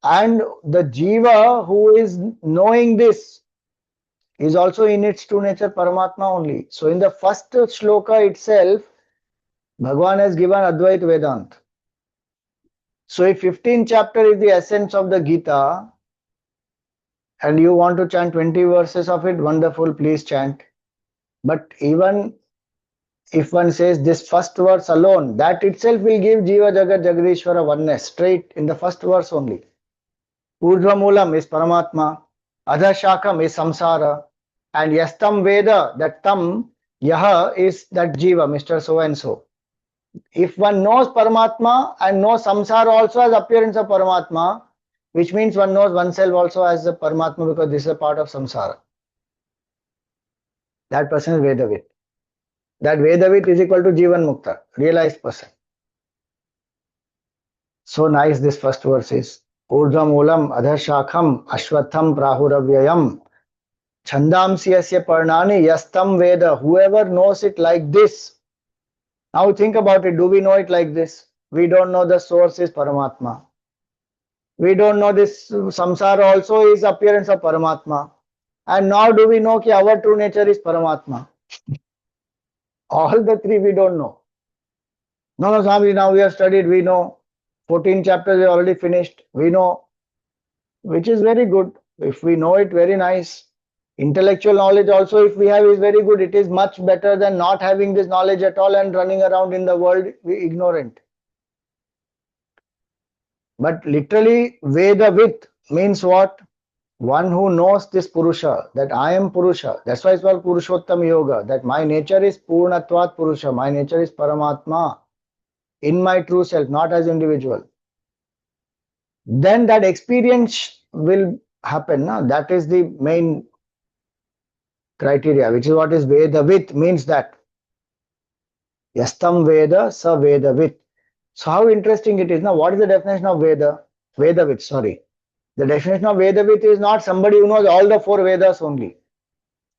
and the Jiva who is knowing this is also in its true nature Paramatma only. So in the first shloka itself, Bhagavan has given Advait Vedant. So if 15th chapter is the essence of the Gita, and you want to chant 20 verses of it, wonderful, please chant. But even if one says this first verse alone, that itself will give Jiva Jagat Jagadishwara oneness, straight in the first verse only. Urdhva Moolam is Paramatma, Adha Shakam is Samsara, and Yastam Veda, that Tam, Yaha is that Jiva, Mr. So and so. If one knows Paramatma and knows Samsara also as appearance of Paramatma, which means one knows oneself also as the Paramatma because this is a part of Samsara. That person is Vedavit. That Vedavit is equal to Jivan Mukta, realized person. So nice this first verse is. Urdhva Moolam Adhashakham Ashwatham Prahuravyayam Chandamsi Asya Parnani Yastam Veda. Whoever knows it like this. Now think about it. Do we know it like this? We don't know the source is Paramatma. We don't know this samsara also is appearance of Paramatma. And now do we know that our true nature is Paramatma? All the three we don't know. No, Swami, now we have studied, we know. 14 chapters we already finished, we know. Which is very good. If we know it, very nice. Intellectual knowledge also, if we have, is very good. It is much better than not having this knowledge at all and running around in the world ignorant. But literally, Vedavit means what? One who knows this Purusha, that I am Purusha. That's why it's called Purushottam Yoga, that my nature is Purnatvat Purusha, my nature is Paramatma, in my true self, not as individual. Then that experience will happen. No? That is the main criteria, which is what is Vedavit means that. Yastam Veda Sa Vedavit. So how interesting it is. Now, what is the definition of Veda? Vedavit, sorry. The definition of Vedavit is not somebody who knows all the four Vedas only.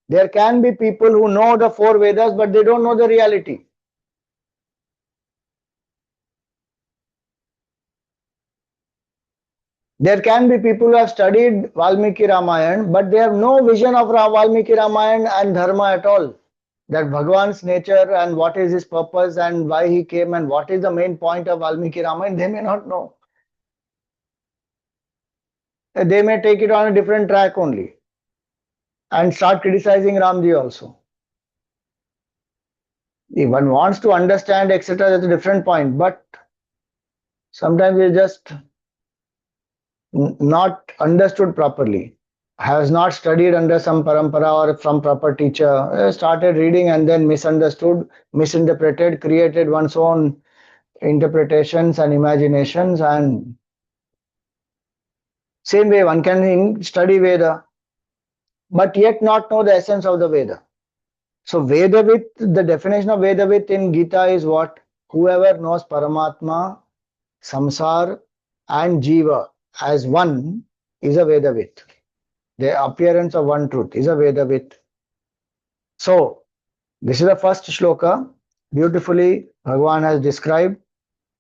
There can be people who know the four Vedas, but they don't know the reality. There can be people who have studied Valmiki Ramayana, but they have no vision of Valmiki Ramayana and Dharma at all. That Bhagavan's nature and what is his purpose and why he came and what is the main point of Valmiki Ramayana, they may not know. They may take it on a different track only and start criticizing Ramji also. If one wants to understand, etc., that's a different point. But sometimes it's just not understood properly. Has not studied under some parampara or from proper teacher. Started reading and then misunderstood, misinterpreted, created one's own interpretations and imaginations, and same way one can study Veda but yet not know the essence of the Veda. So Vedavit, the definition of Vedavit in Gita is what? Whoever knows Paramatma, Samsar and Jiva as one is a Vedavit. The appearance of one truth is a Vedavit. So this is the first shloka. Beautifully Bhagavan has described.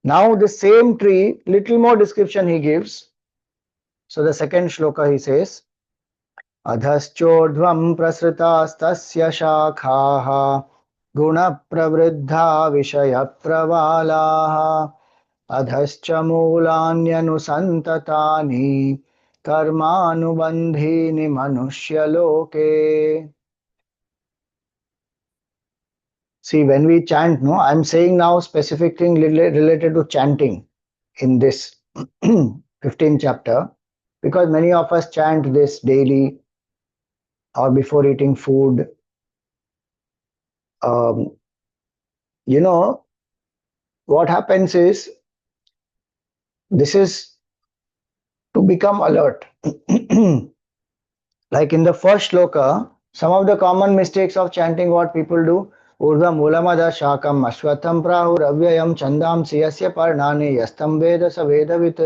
Now the same tree, little more description he gives. So the second shloka he says, Adhaschodhvam prasritastasya shakhaha guna pravriddha vishaya pravalaha adhascha moolanyanusantatani karmanubandhini manushya loke. See, when we chant, no, I'm saying now specific thing related to chanting in this 15th chapter, because many of us chant this daily or before eating food. What happens is, this is to become alert. Like in the first shloka, some of the common mistakes of chanting, what people do, ऊर्ध्व मूलमद शाकम अश्वत्थम प्राहुरव्ययम छंदांसि यस्य पर्णानि यस्तं वेद स वेदवित्.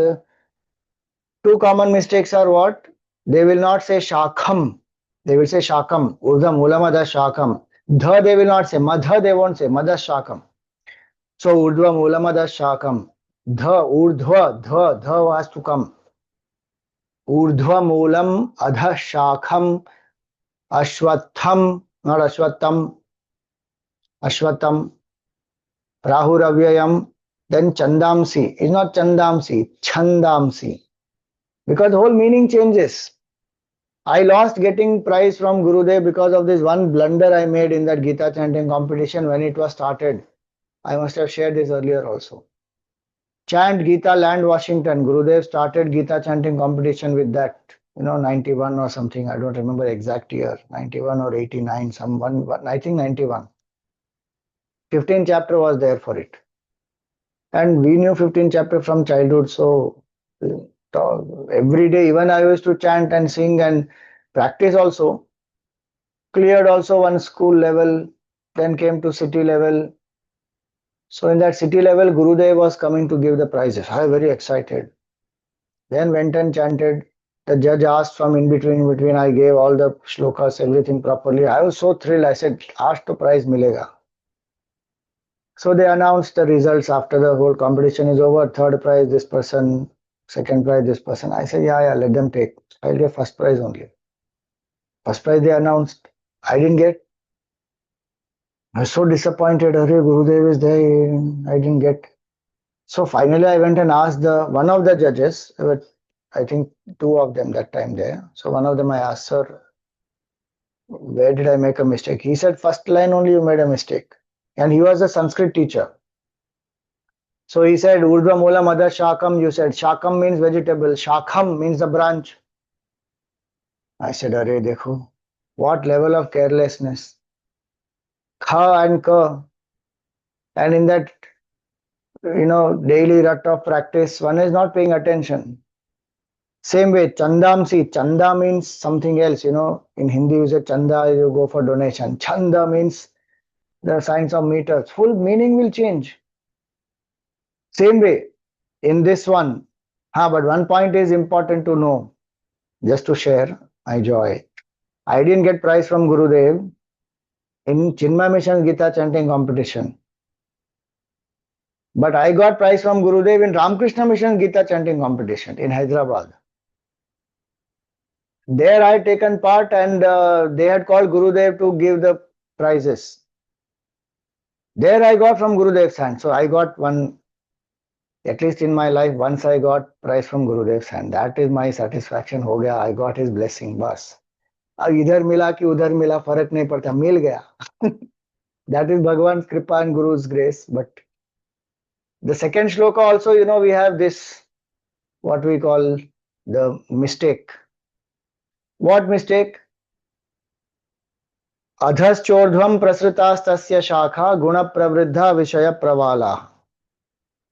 Two common mistakes are what? They will not say shakham. They will say shakam. Urdhva moolamada shakam. Dha they will not say. Madha they won't say. Madha shakam. So urdhva moolamada shakam. Dha dha has to come. Urdhva moolam adha shakham ashwatham, not ashwatham, ashwatham rahuravyayam. Then chandamsi. It's not chandamsi, chandamsi. Because the whole meaning changes. I lost getting prize from Gurudev because of this one blunder I made in that Gita chanting competition when it was started. I must have shared this earlier also. Chant Gita Land Washington. Gurudev started Gita chanting competition with that. 91 or something. I don't remember exact year. 91 or 89. I think 91. 15 chapter was there for it. And we knew 15 chapter from childhood. So every day, even I used to chant and sing and practice also. Cleared also one school level, then came to city level. So in that city level, Gurudev was coming to give the prizes. I was very excited. Then went and chanted. The judge asked from in between. I gave all the shlokas, everything properly. I was so thrilled. I said, "Aaj to prize milega." So they announced the results after the whole competition is over. Third prize, this person. Second prize, this person. I said, yeah, let them take. I'll get first prize only. First prize they announced. I didn't get. I was so disappointed. Hare Gurudev is there. I didn't get. So finally I went and asked one of the judges. There were, I think, two of them that time there. So one of them I asked, sir, where did I make a mistake? He said, first line only you made a mistake. And he was a Sanskrit teacher. So he said, Urdhva Mula Madha Shakam. You said Shakam means vegetable. Shakham means the branch. I said, Arey dekho, what level of carelessness. Kha and ka. And in that, daily rut of practice, one is not paying attention. Same way, chandamsi. Chanda means something else. In Hindi you say chanda, you go for donation. Chanda means the signs of meters. Full meaning will change. Same way, in this one. But one point is important to know, just to share my joy. I didn't get prize from Gurudev in Chinmay Mission Gita chanting competition. But I got prize from Gurudev in Ramakrishna Mission Gita chanting competition in Hyderabad. There I had taken part and they had called Gurudev to give the prizes. There I got from Gurudev's hand. So I got one, at least in my life, once I got prize from Gurudev's hand. That is my satisfaction. Ho gaya. I got his blessing. Bas. अब इधर मिला कि उधर मिला फर्क नहीं पड़ता, मिल गया. That is Bhagwan's kripa and Guru's grace. But the second shloka also, we have this, what we call the mistake. What mistake? Adhaschordhvam prasritastasya shakha guna pravriddha vishaya pravala.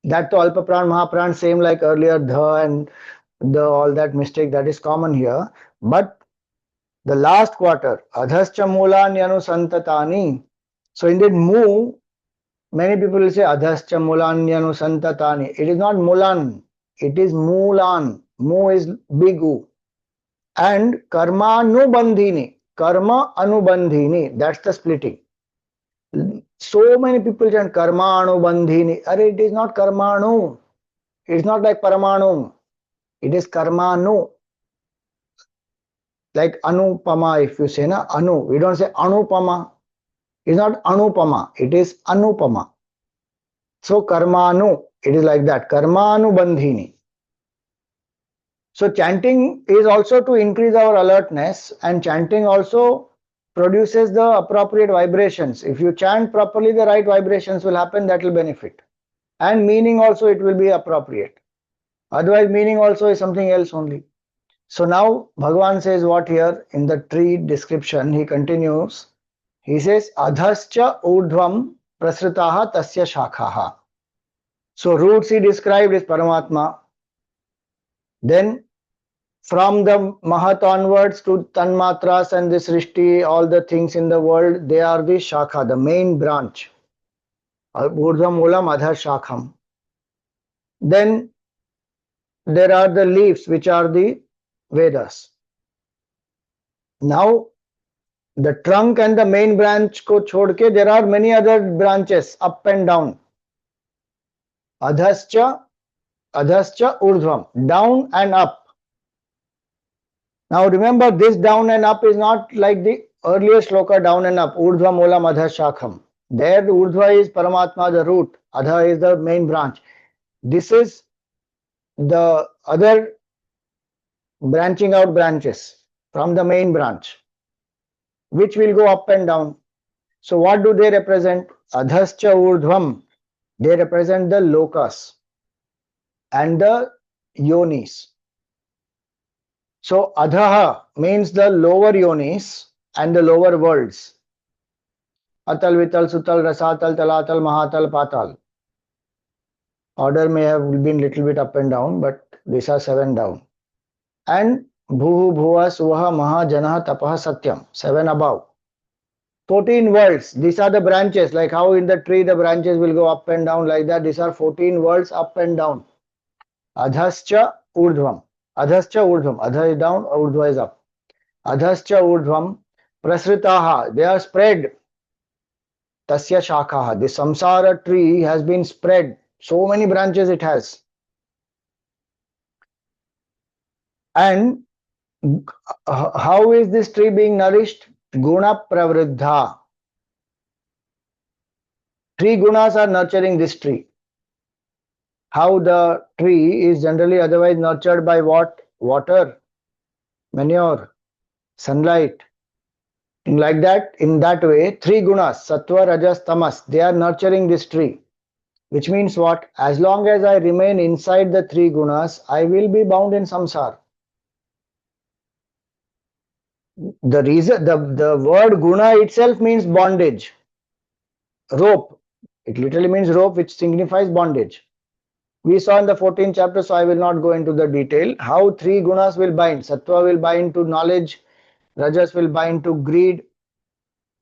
That to Alpa Pran, Mahapran, same like earlier, dha and all that mistake, that is common here. But the last quarter, adhascha mulanyanu santatani. So indeed, mu, many people will say adhascha mulanyanu santatani. It is not mulan, it is mulan. Mu is big U. And karma anubandhini. Karma anubandhini. That's the splitting. So many people chant karma anubandhini. It is not karma anu. It is not like paramanu. It is karma anu. Like anupama, if you say na anu. We don't say anupama. It's not anupama. It is anupama. So karmanu. It is like that. Karmanu bandhini. So chanting is also to increase our alertness, and chanting also produces the appropriate vibrations. If you chant properly, the right vibrations will happen, that will benefit. And meaning also it will be appropriate. Otherwise meaning also is something else only. So now Bhagavan says what here in the tree description, he continues. He says, Adhascha urdhvam prasritaha tasya shakhaha. So roots he described is Paramatma. Then From the Mahat onwards to Tanmatras and the Srishti, all the things in the world, they are the Shakha, the main branch. Urdhvam Moolam Adhar Shakham. Then there are the leaves, which are the Vedas. Now, the trunk and the main branch ko chhod ke, there are many other branches up and down. Adhascha urdhvam, down and up. Now remember, this down and up is not like the earlier shloka down and up, urdhva moolam adha shakham. There the urdhva is Paramatma, the root, adha is the main branch. This is the other branching out branches from the main branch, which will go up and down. So what do they represent? Adhascha urdhvam, they represent the lokas and the yonis. So adhaha means the lower yonis and the lower worlds. Atal, Vital, Sutal, Rasatal, Talatal, Mahatal, Patal. Order may have been little bit up and down, but these are 7 down. And Bhuhu, Bhuva, Suvaha, Maha, Janaha, Tapaha, Satyam, 7 above. 14 worlds. These are the branches, like how in the tree the branches will go up and down, like that. These are 14 worlds up and down. Adhascha urdhvam. Adhascha urdhvam. Adha is down, urdhva is up. Adhascha urdhvam prasritaha. They are spread. Tasya shakaha. The samsara tree has been spread. So many branches it has. And how is this tree being nourished? Guna pravriddha. 3 gunas are nurturing this tree. How the tree is generally otherwise nurtured by what? Water, manure, sunlight. Like that, in that way, 3 gunas, sattva, rajas, tamas, they are nurturing this tree. Which means what? As long as I remain inside the 3 gunas, I will be bound in samsara. The reason, the word guna itself means bondage, rope. It literally means rope, which signifies bondage. We saw in the 14th chapter, so I will not go into the detail, how 3 gunas will bind. Sattva will bind to knowledge, rajas will bind to greed,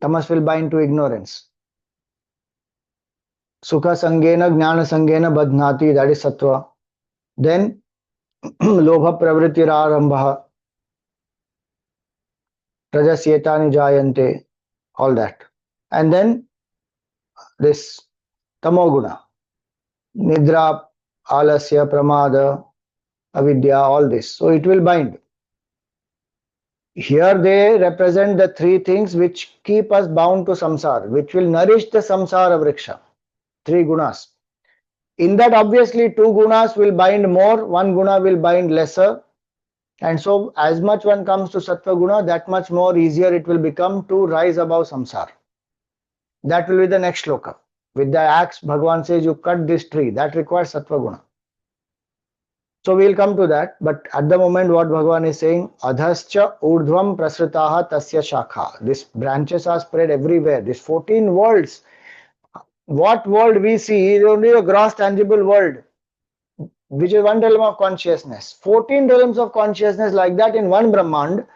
tamas will bind to ignorance. Sukha sangena, jnana sangena badhnati, that is sattva. Then lobha pravritti arambha, rajasyetani jayante, all that. And then this tamoguna, nidra, alasya, pramada, avidya, all this. So it will bind. Here they represent the 3 things which keep us bound to samsara, which will nourish the samsara vriksha. 3 gunas. In that, obviously 2 gunas will bind more, 1 guna will bind lesser. And so as much one comes to sattva guna, that much more easier it will become to rise above samsara. That will be the next shloka. With the axe, Bhagavan says, you cut this tree. That requires sattva guna. So we'll come to that. But at the moment, what Bhagavan is saying, adhascha urdhvam prasritaha tasya shakha. These branches are spread everywhere. These 14 worlds. What world we see is only a gross tangible world, which is 1 realm of consciousness. 14 realms of consciousness like that in one Brahmand.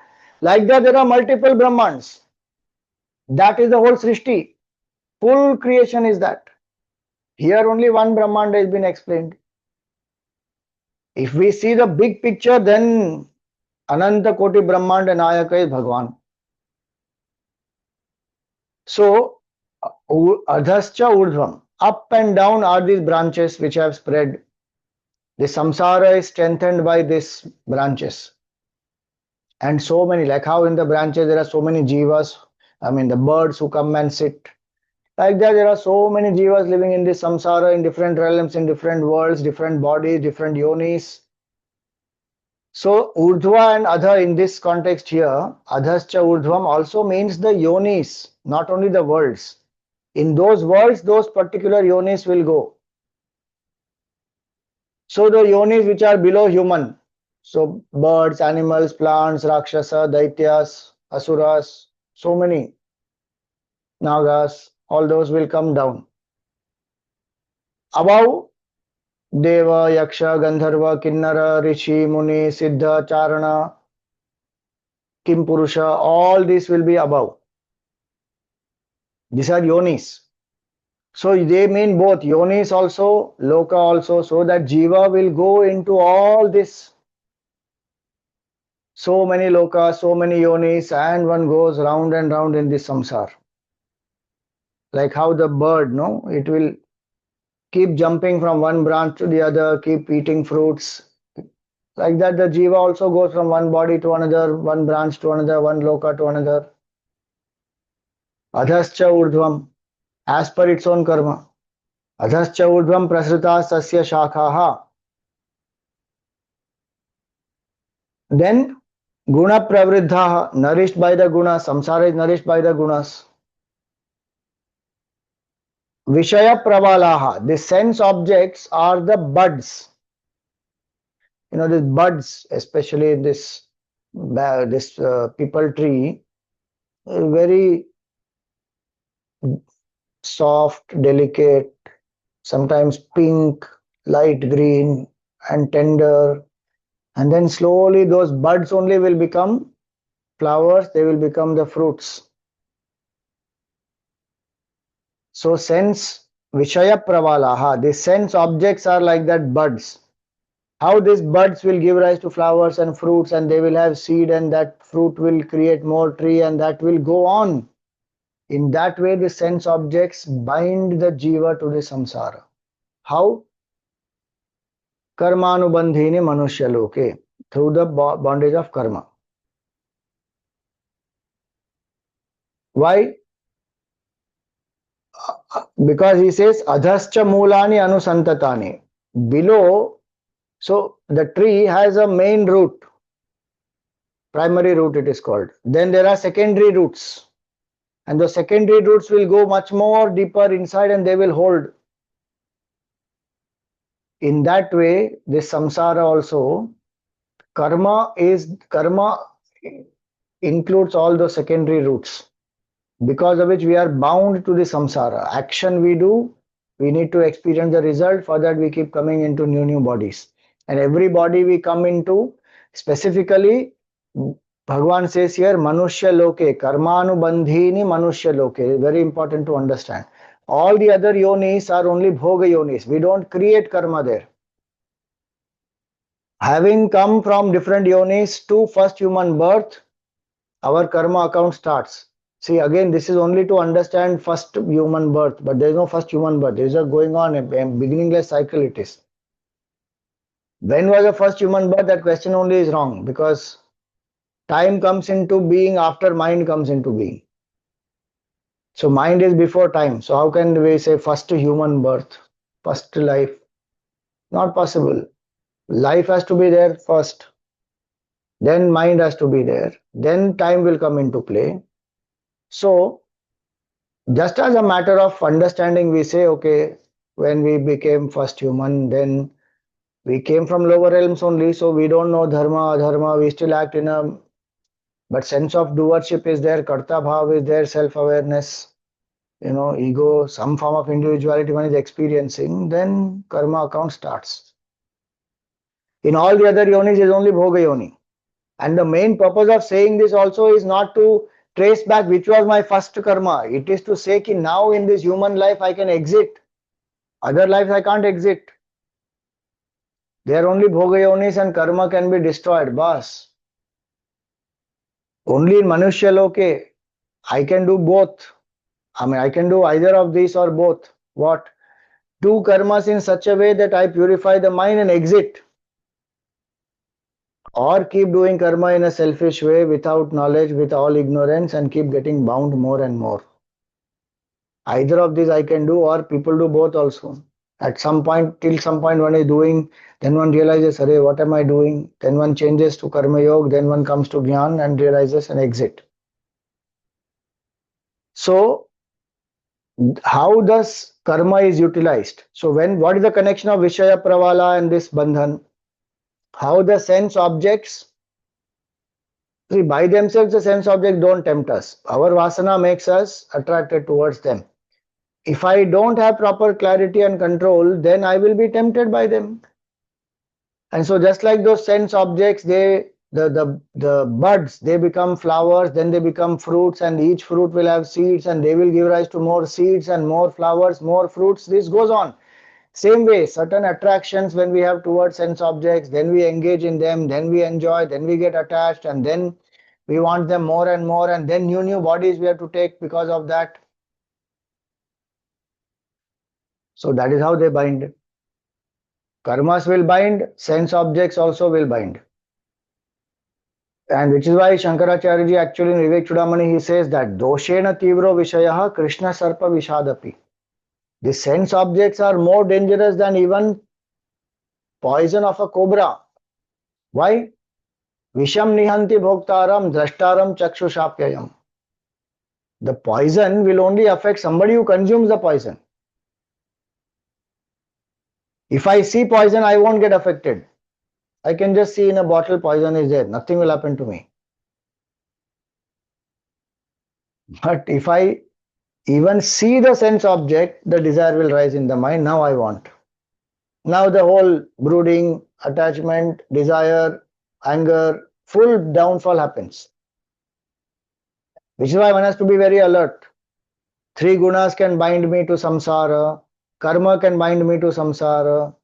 Like that there are multiple Brahmands. That is the whole Srishti. Full creation is that. Here only one Brahmand has been explained. If we see the big picture, then Ananta Koti Brahmanda Nayaka is Bhagavan. So, adhascha urdhvam, up and down are these branches which have spread. The samsara is strengthened by these branches. And so many, like how in the branches there are so many jivas, I mean the birds who come and sit. Like that there are so many jivas living in this samsara, in different realms, in different worlds, different bodies, different yonis. So urdhva and adha in this context here, adhascha urdhvam also means the yonis, not only the worlds. In those worlds, those particular yonis will go. So the yonis which are below human, so birds, animals, plants, rakshasa, daityas, asuras, so many, nagas, all those will come down. Above Deva, Yaksha, Gandharva, Kinnara, Rishi, Muni, Siddha, Charana, Kim Purusha, all this will be above. These are yonis. So they mean both yonis also, loka also, so that jiva will go into all this. So many lokas, so many yonis, and one goes round and round in this samsara. Like how the bird, no, it will keep jumping from one branch to the other, keep eating fruits. Like that, the jiva also goes from one body to another, one branch to another, one loka to another. Adhascha urdhvam, as per its own karma. Adhascha urdhvam prasrita sasya shakhaha. Then guna pravriddha, nourished by the guna. Samsara is nourished by the gunas. Vishaya pravalaha, the sense objects are the buds. You know, these buds, especially in this people tree, very soft, delicate, sometimes pink, light green, and tender. And then slowly those buds only will become flowers, they will become the fruits. So sense Vishaya Pravalaha, the sense objects are like that buds. How these buds will give rise to flowers and fruits, and they will have seed, and that fruit will create more tree, and that will go on. In that way, the sense objects bind the jiva to the samsara. How? Karmanubandhini manushya loke, through the bondage of karma. Why? Because he says adhascha mulani anusantatani. Below, so the tree has a main root, primary root it is called. Then there are secondary roots, and the secondary roots will go much more deeper inside, and they will hold. In that way, this samsara also, karma includes all the secondary roots, because of which we are bound to the samsara. Action we do, we need to experience the result. For that, we keep coming into new bodies, and every body we come into, specifically Bhagavan says here manushya loke, karmanubandhini manushya loke. Very important to understand. All the other yonis are only bhoga yonis. We don't create karma there. Having come from different yonis to first human birth, our karma account starts. See, again, this is only to understand first human birth, but there is no first human birth. There is a going on, a beginningless cycle it is. When was the first human birth? That question only is wrong, because time comes into being after mind comes into being. So mind is before time. So how can we say first human birth, first life? Not possible. Life has to be there first. Then mind has to be there. Then time will come into play. So just as a matter of understanding, we say, okay, when we became first human, then we came from lower realms only, so we don't know dharma, adharma, we still act in a, but sense of doership is there, karta bhav is there, self-awareness, ego, some form of individuality one is experiencing, then karma account starts. In all the other yonis is only bhoga yoni. And the main purpose of saying this also is not to trace back which was my first karma. It is to say that now in this human life I can exit. Other lives I can't exit. They are only bhoga yonis and karma can be destroyed. Bas. Only in manushya loke I can do both. I can do either of these or both. What? Do karmas in such a way that I purify the mind and exit. Or keep doing karma in a selfish way without knowledge, with all ignorance, and keep getting bound more and more. Either of these I can do, or people do both also. At some point, till some point one is doing, then one realizes, Arey, what am I doing? Then one changes to karma yoga, then one comes to jnana and realizes and exit. So, how does karma is utilized? So, what is the connection of Vishaya Pravala and this Bandhan? How the sense objects, see, by themselves the sense objects don't tempt us. Our vasana makes us attracted towards them. if I don't have proper clarity and control, then I will be tempted by them. And so just like those sense objects, the buds, they become flowers, then they become fruits, and each fruit will have seeds, and they will give rise to more seeds and more flowers, more fruits. This goes on. Same way, certain attractions when we have towards sense objects, then we engage in them, then we enjoy, then we get attached, and then we want them more and more, and then new bodies we have to take because of that. So that is how they bind. Karmas will bind, sense objects also will bind. And which is why Shankaracharya ji actually in Vivek Chudamani he says that doshena tivro vishayaha Krishna sarpa vishadapi. The sense objects are more dangerous than even poison of a cobra. Why? Visham nihanti bhoktaram drashtaram chakshusapyayam. The poison will only affect somebody who consumes the poison. If I see poison, I won't get affected. I can just see in a bottle poison is there. Nothing will happen to me. But if I even see the sense object, the desire will rise in the mind. Now I want. Now the whole brooding, attachment, desire, anger, full downfall happens. Which is why one has to be very alert. Three gunas can bind me to samsara. Karma can bind me to samsara.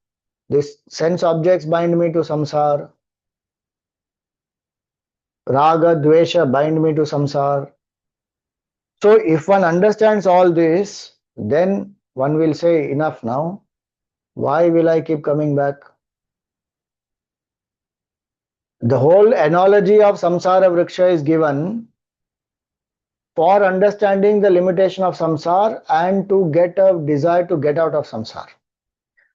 These sense objects bind me to samsara. Raga, dvesha bind me to samsara. So if one understands all this, then one will say, enough now. Why will I keep coming back? The whole analogy of samsara vriksha is given for understanding the limitation of samsara and to get a desire to get out of samsara.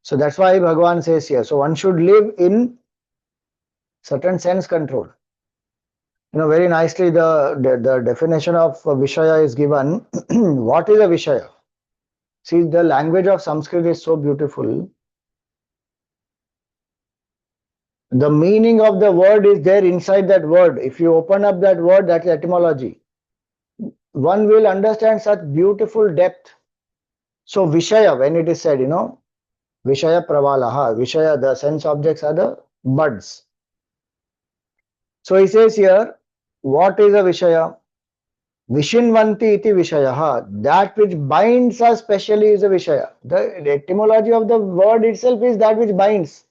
So that's why Bhagavan says here, so one should live in certain sense control. Very nicely the definition of Vishaya is given. What is a Vishaya? See, the language of Sanskrit is so beautiful. The meaning of the word is there inside that word. If you open up that word, that's etymology. One will understand such beautiful depth. So Vishaya, when it is said, Vishaya pravalaha, Vishaya, the sense objects are the buds. So he says here, what is a Vishaya? Vishinvanti iti Vishayaha. That which binds us specially is a Vishaya. The etymology of the word itself is that which binds.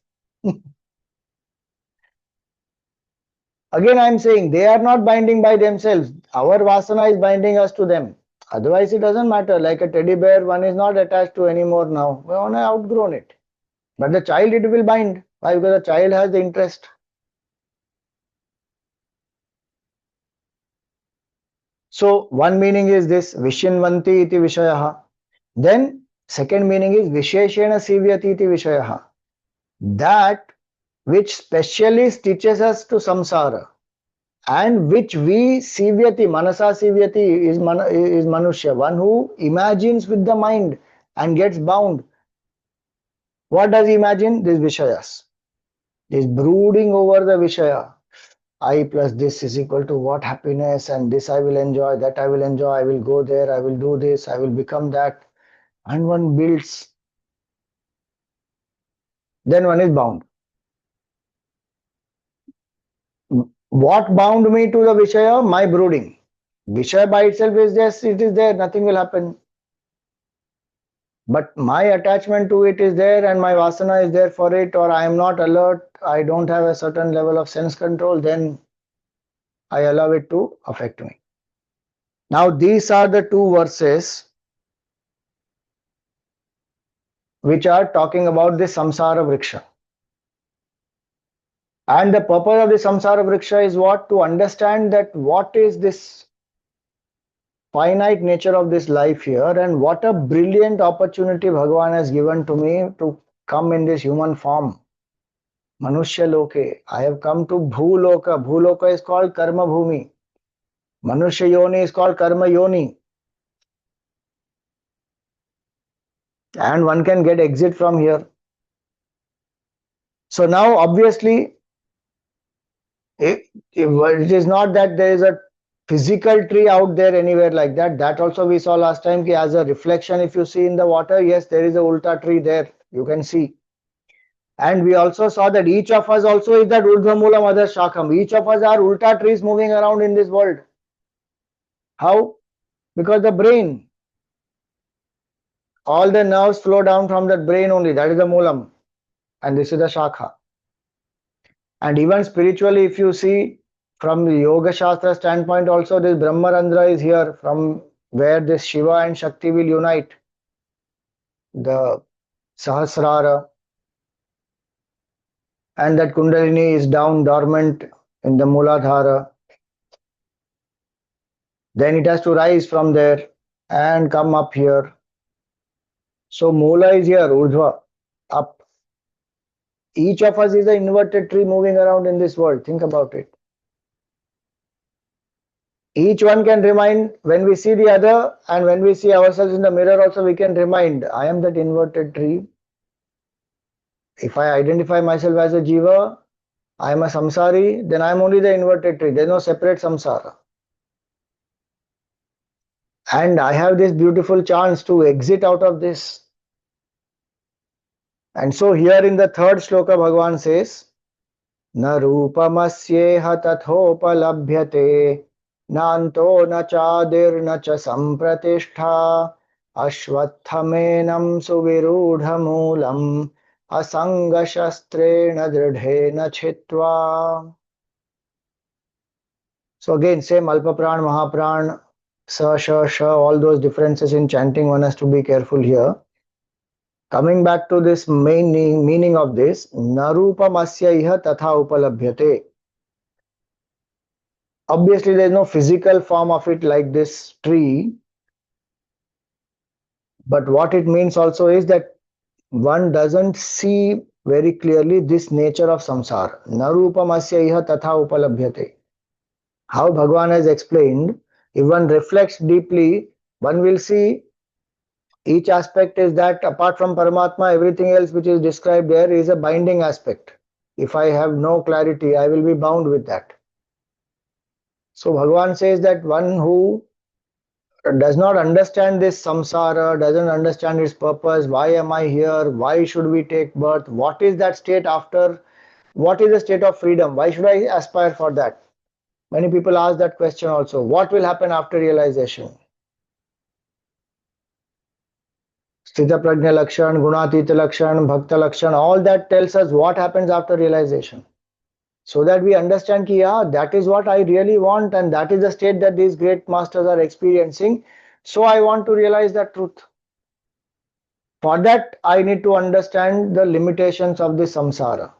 Again, I am saying they are not binding by themselves. Our vasana is binding us to them. Otherwise, it doesn't matter. Like a teddy bear, one is not attached to anymore now. We have outgrown it. But the child, it will bind. Why? Because the child has the interest. So, one meaning is this, Vishinvanti iti Vishayaha. Then, second meaning is Visheshena Sivyati iti Vishayaha. That which specially teaches us to samsara and which we sivyati, manasa sivyati is manusya, one who imagines with the mind and gets bound. What does he imagine? These Vishayas. This brooding over the Vishaya. I plus this is equal to what happiness, and this I will enjoy, that I will enjoy, I will go there, I will do this, I will become that. And one builds. Then one is bound. What bound me to the Vishaya? My brooding. Vishaya by itself is just, it is there, nothing will happen. But my attachment to it is there and my vasana is there for it, or I am not alert, I don't have a certain level of sense control, then I allow it to affect me. Now these are the two verses which are talking about the samsara vriksha. And the purpose of the samsara vriksha is what? To understand that what is this finite nature of this life here, and what a brilliant opportunity Bhagavan has given to me to come in this human form. Manushya loke. I have come to Bhuloka. Bhuloka is called Karma Bhumi. Manushya Yoni is called Karma Yoni. And one can get exit from here. So now obviously it is not that there is a physical tree out there anywhere like that. That also we saw last time ki as a reflection, if you see in the water, yes, there is a ulta tree there, you can see. And we also saw that each of us also is that Urdhva Moolam Adha Shakham. Each of us are ulta trees moving around in this world. How? Because the brain, all the nerves flow down from that brain only. That is the Moolam. And this is the Shakha. And even spiritually, if you see from the Yoga Shastra standpoint, also this Brahmarandra is here from where this Shiva and Shakti will unite. The Sahasrara. And that Kundalini is down dormant in the Muladhara. Then it has to rise from there and come up here. So Mula is here, Urdhva, up. Each of us is an inverted tree moving around in this world. Think about it. Each one can remind when we see the other, and when we see ourselves in the mirror also we can remind, I am that inverted tree. If I identify myself as a jiva, I am a samsari, then I am only the inverted tree. There is no separate samsara. And I have this beautiful chance to exit out of this. And so here in the third shloka, Bhagavan says, Na rupamasyeha tathopalabhyate nanto na chadir na cha sampratishtha ashvattamenam suvirudhamulam asanga shastrena dridhena chitva. So again, same Alpapran, Mahapran, Sa, Sha, Sha, all those differences in chanting, one has to be careful here. Coming back to this main meaning of this, Narupamasya iha tatha upalabhyate. Obviously, there is no physical form of it like this tree. But what it means also is that one doesn't see very clearly this nature of samsara. Narupamasya iha tatha upalabhyate. How Bhagavan has explained, if one reflects deeply, one will see each aspect is that apart from Paramatma, everything else which is described there is a binding aspect. If I have no clarity, I will be bound with that. So Bhagavan says that one who does not understand this samsara, doesn't understand its purpose, why am I here, why should we take birth, what is that state after, what is the state of freedom, why should I aspire for that? Many people ask that question also. What will happen after realization? Sthita Prajna Lakshan, Gunatita Lakshan, Bhakta Lakshan, all that tells us what happens after realization. So that we understand ki, yeah, that is what I really want and that is the state that these great masters are experiencing. So I want to realize that truth. For that, I need to understand the limitations of the samsara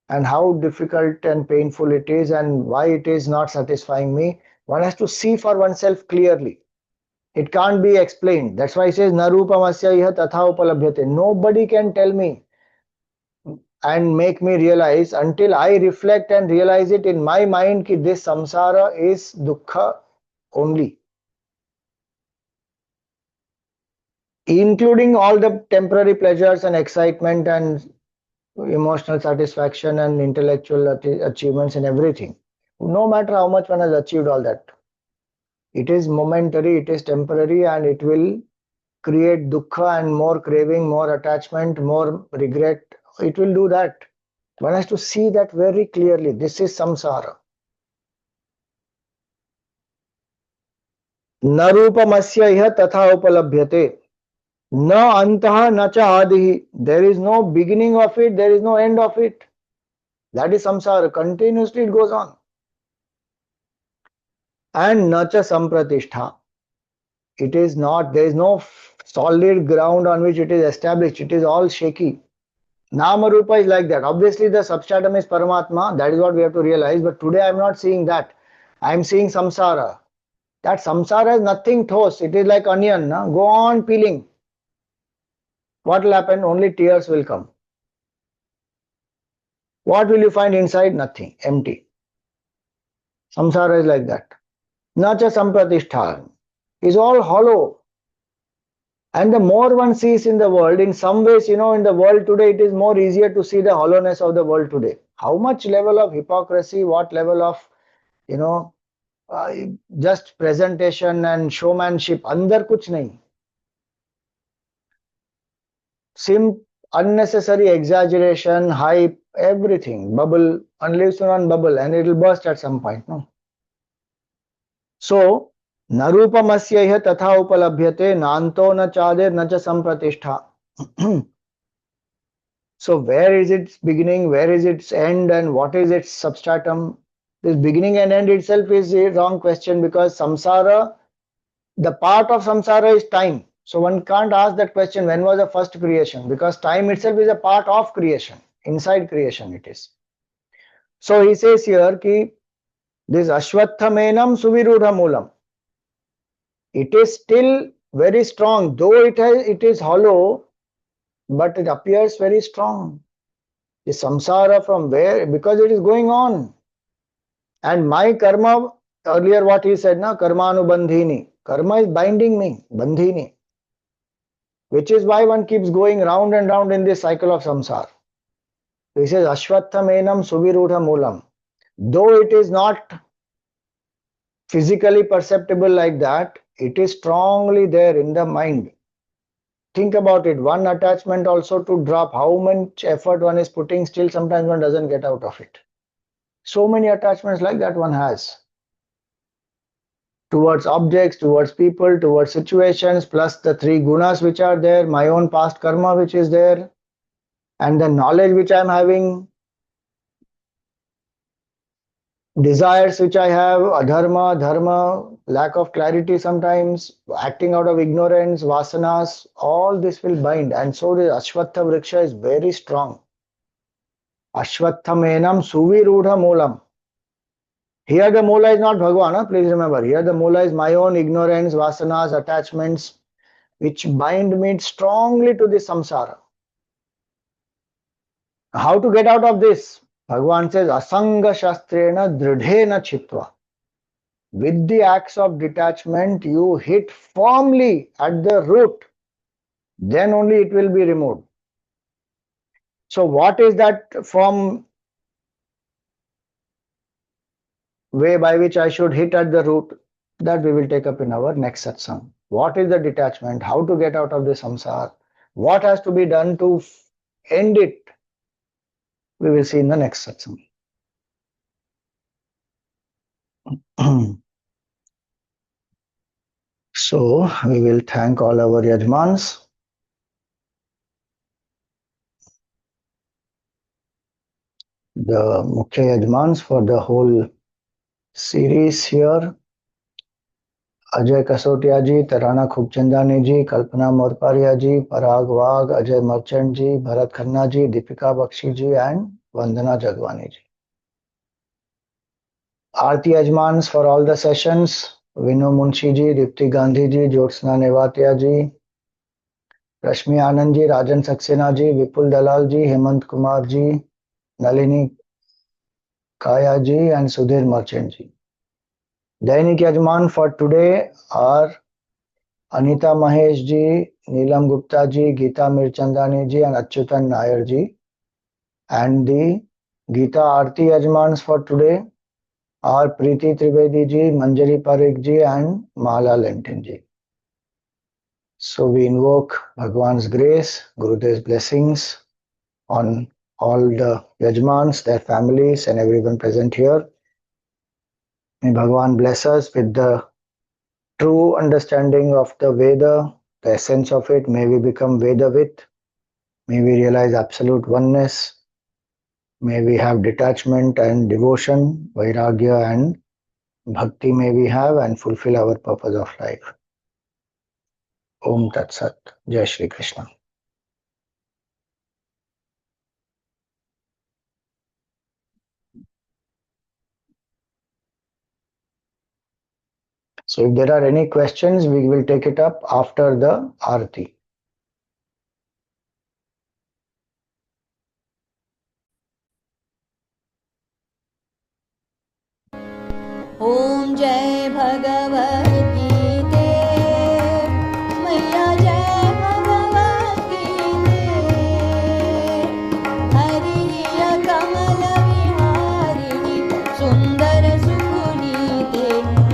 and how difficult and painful it is and why it is not satisfying me. One has to see for oneself clearly. It can't be explained. That's why he says, Narupamasya iha tatha upalabhyate. Nobody can tell me and make me realize until I reflect and realize it in my mind that this samsara is dukkha only. Including all the temporary pleasures and excitement and emotional satisfaction and intellectual achievements and everything. No matter how much one has achieved all that. It is momentary, it is temporary, and it will create dukkha and more craving, more attachment, more regret. It will do that. One has to see that very clearly. This is samsara. Narupamasya iha tatha upalabhyate. Na antaha na cha adihi. There is no beginning of it, there is no end of it. That is samsara. Continuously it goes on. And na cha sampratishtha. It is not, there is no solid ground on which it is established. It is all shaky. Nama Rupa is like that. Obviously, the substratum is Paramatma. That is what we have to realize. But today I am not seeing that. I am seeing samsara. That samsara is nothing thos. It is like onion. Na? Go on peeling. What will happen? Only tears will come. What will you find inside? Nothing. Empty. Samsara is like that. Nacha sampratishtha is all hollow. And the more one sees in the world, in some ways, in the world today, it is more easier to see the hollowness of the world today. How much level of hypocrisy, what level of, just presentation and showmanship, अंदर कुछ नहीं. Unnecessary exaggeration, hype, everything, bubble, unleash on bubble, and it will burst at some point. No. So, narupamasya iha tatha upalabhyate nanto na chadir na cha sampratishtha. So, where is its beginning, where is its end, and what is its substratum? This beginning and end itself is a wrong question, because samsara, the part of samsara is time. So one can't ask that question, when was the first creation? Because time itself is a part of creation, inside creation it is. So he says here ki this Ashwatthamenam Suvirudha Moolam, it is still very strong, though it is hollow, but it appears very strong. The samsara, from where? Because it is going on. And my karma, earlier what he said, na, karma anubandhini. Karma is binding me, bandhini. Which is why one keeps going round and round in this cycle of samsara. He says, Ashwatthamenam Suvirudha Moolam. Though it is not physically perceptible like that, it is strongly there in the mind. Think about it, one attachment also to drop, how much effort one is putting, still sometimes one doesn't get out of it. So many attachments like that one has. Towards objects, towards people, towards situations, plus the three gunas which are there, my own past karma which is there, and the knowledge which I am having, desires which I have, adharma, dharma, lack of clarity sometimes, acting out of ignorance, vasanas, all this will bind. And so the Ashwatha Vriksha is very strong. Ashwatthamenam Suvirudha Moolam. Here the Moola is not Bhagwan, please remember. Here the Moola is my own ignorance, vasanas, attachments, which bind me strongly to the samsara. How to get out of this? Bhagwan says, Asanga Shastrena Dridhena Chitva. With the acts of detachment, you hit firmly at the root. Then only it will be removed. So what is that firm way by which I should hit at the root? That we will take up in our next satsang. What is the detachment? How to get out of the samsara? What has to be done to end it? We will see in the next satsang. So we will thank all our Yajmans. The Mukhya Yajmans for the whole series here. Ajay Kasotia ji, Tarana Khubchandani ji, Kalpana Morparia ji, Parag Wagh, Ajay Merchant ji, Bharat Khanna ji, Deepika Bakshi ji, and Vandana Jagwani ji. Aarti Yajmans for all the sessions. Vinu Munshi ji, Dipti Gandhi ji, Jyotsna Nevatia ji, Rashmi Anand ji, Rajan Saxena ji, Vipul Dalal ji, Hemant Kumar ji, Nalini Kaya ji, and Sudhir Merchant ji. Dainik Yajman for today are Anita Mahesh ji, Neelam Gupta ji, Geeta Mirchandani ji, and Achyutan Nair ji. And the Geeta Aarti Yajmans for today are Preeti Trivedi ji, Manjari Parikh ji, and Mala Lentin ji. So we invoke Bhagwan's grace, Gurudev's blessings on all the Yajmans, their families, and everyone present here. May Bhagwan bless us with the true understanding of the Veda, the essence of it. May we become Vedavit. May we realize absolute oneness. May we have detachment and devotion, Vairagya and Bhakti may we have, and fulfill our purpose of life. Om Tat Sat. Jai Shri Krishna. So if there are any questions, we will take it up after the Aarti. Om Jai Bhagavad Gita, Maya Jai Bhagavad Gita, Hariya Kamala Viharini, Sundara Sukunite.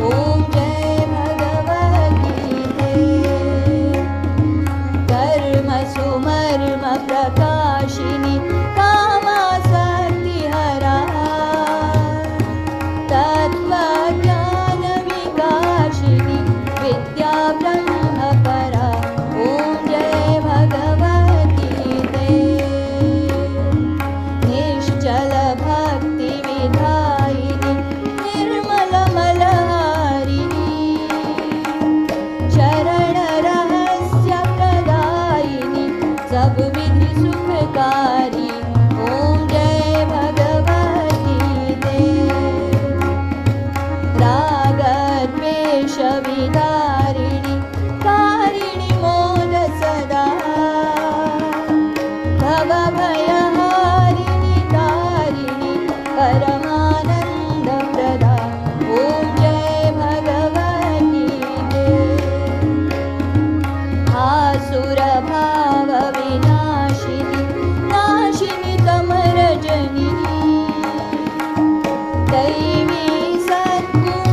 विदारिणि कारिणि मोद सदा भवभयहारिणि तारिणि परमानन्दप्रदा ॐ जय भगवती ते आसुरभावविनाशिनि नाशिनि तमरजनी दैवी सद्गुणदायिनि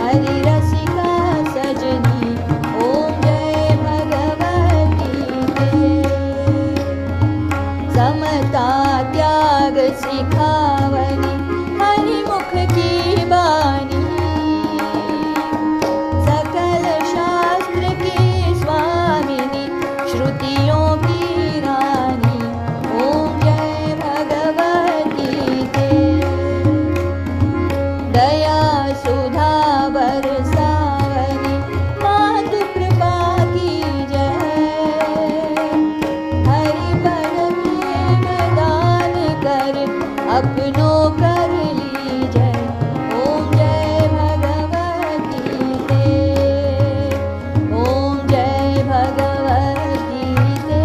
हरिरसिका सजनी ॐ जय भगवती ते समता त्याग सिखावनी हरिमुख की बानी सकल शास्त्र की स्वामिनी श्रुतियों की रानी ॐ जय भगवती ते दया सुधा बरसावनी मातु कृपा की जय हरि पर प्रेम दान कर अपनों कर लीजय ॐ जय भगवती ते ॐ जय भगवती ते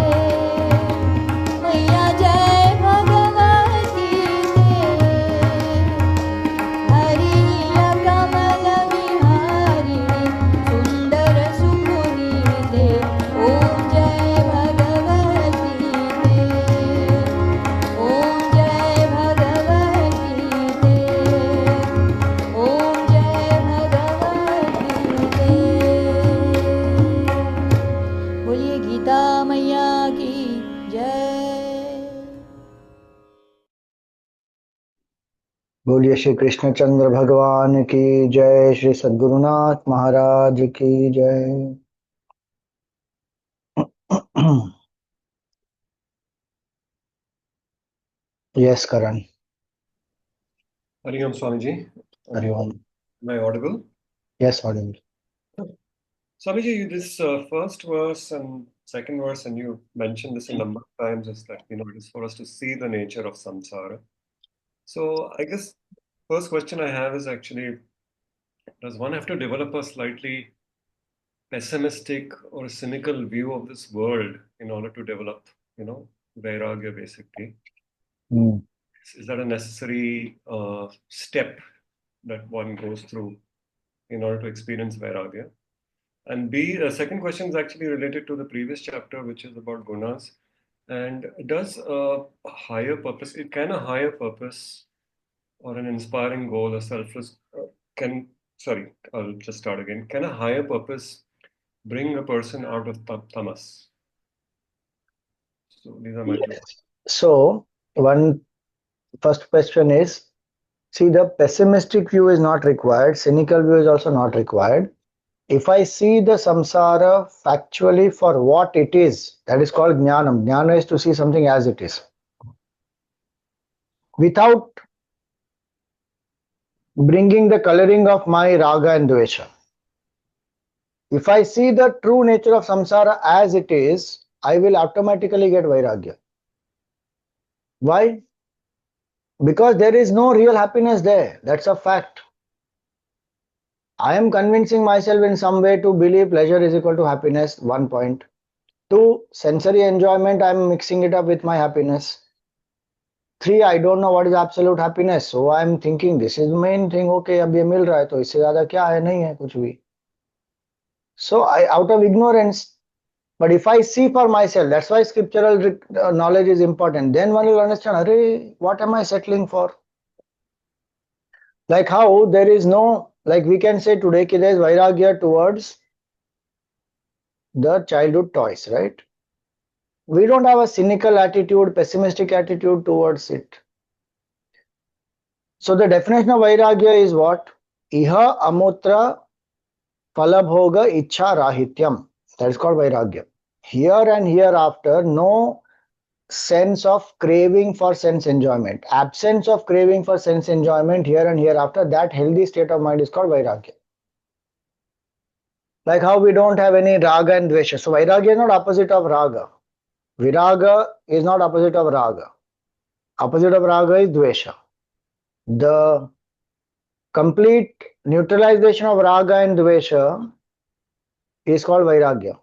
मैया जय भगवती ते हरिया कमल विहारिणि सुंदर सुपुनीते ॐ जय भगवती ते ॐ जय भगवती ते ॐ जय भगवती ते बोलिए गीता मैया की जय। बोलिए श्री कृष्णचंद्र भगवान की जय, श्री सद्गुरुनाथ महाराज की जय। Yes, Karan. Hari Om Swamiji. Hari Om. Am I audible? Yes, audible. Swamiji, this first verse and second verse, and you mentioned this a number of times, is that it is for us to see the nature of samsara. So I guess first question I have is actually, does one have to develop a slightly pessimistic or cynical view of this world in order to develop, vairagya basically? Hmm. Is that a necessary step that one goes through in order to experience vairagya? And B, the second question is actually related to the previous chapter, which is about gunas. And does a higher purpose, can a higher purpose or an inspiring goal, a selfless, I'll just start again. Can a higher purpose bring a person out of tamas? So these are my two. Yes. So, one first question is, see, the pessimistic view is not required, cynical view is also not required. If I see the samsara factually for what it is, that is called jnanam. Jnana is to see something as it is, without bringing the coloring of my raga and dvesha. If I see the true nature of samsara as it is, I will automatically get vairagya. Why? Because there is no real happiness there. That's a fact. I am convincing myself in some way to believe pleasure is equal to happiness, 1 point. 2, sensory enjoyment, I am mixing it up with my happiness. 3, I don't know what is absolute happiness, so I am thinking this is the main thing. Okay, अब ये मिल रहा है तो इससे ज़्यादा क्या है, नहीं है कुछ भी. So I, out of ignorance, but if I see for myself, that's why scriptural knowledge is important. Then one will understand, Arey, what am I settling for? Like how there is no, like we can say today, there is vairagya towards the childhood toys, right? We don't have a cynical attitude, pessimistic attitude towards it. So the definition of vairagya is what? Iha amutra phalabhoga ichha rahityam. That is called vairagya. Here and hereafter, no sense of craving for sense enjoyment. Absence of craving for sense enjoyment here and hereafter, that healthy state of mind is called vairagya. Like how we don't have any raga and dvesha. So vairagya is not opposite of raga. Viraga is not opposite of raga. Opposite of raga is dvesha. The complete neutralization of raga and dvesha is called vairagya.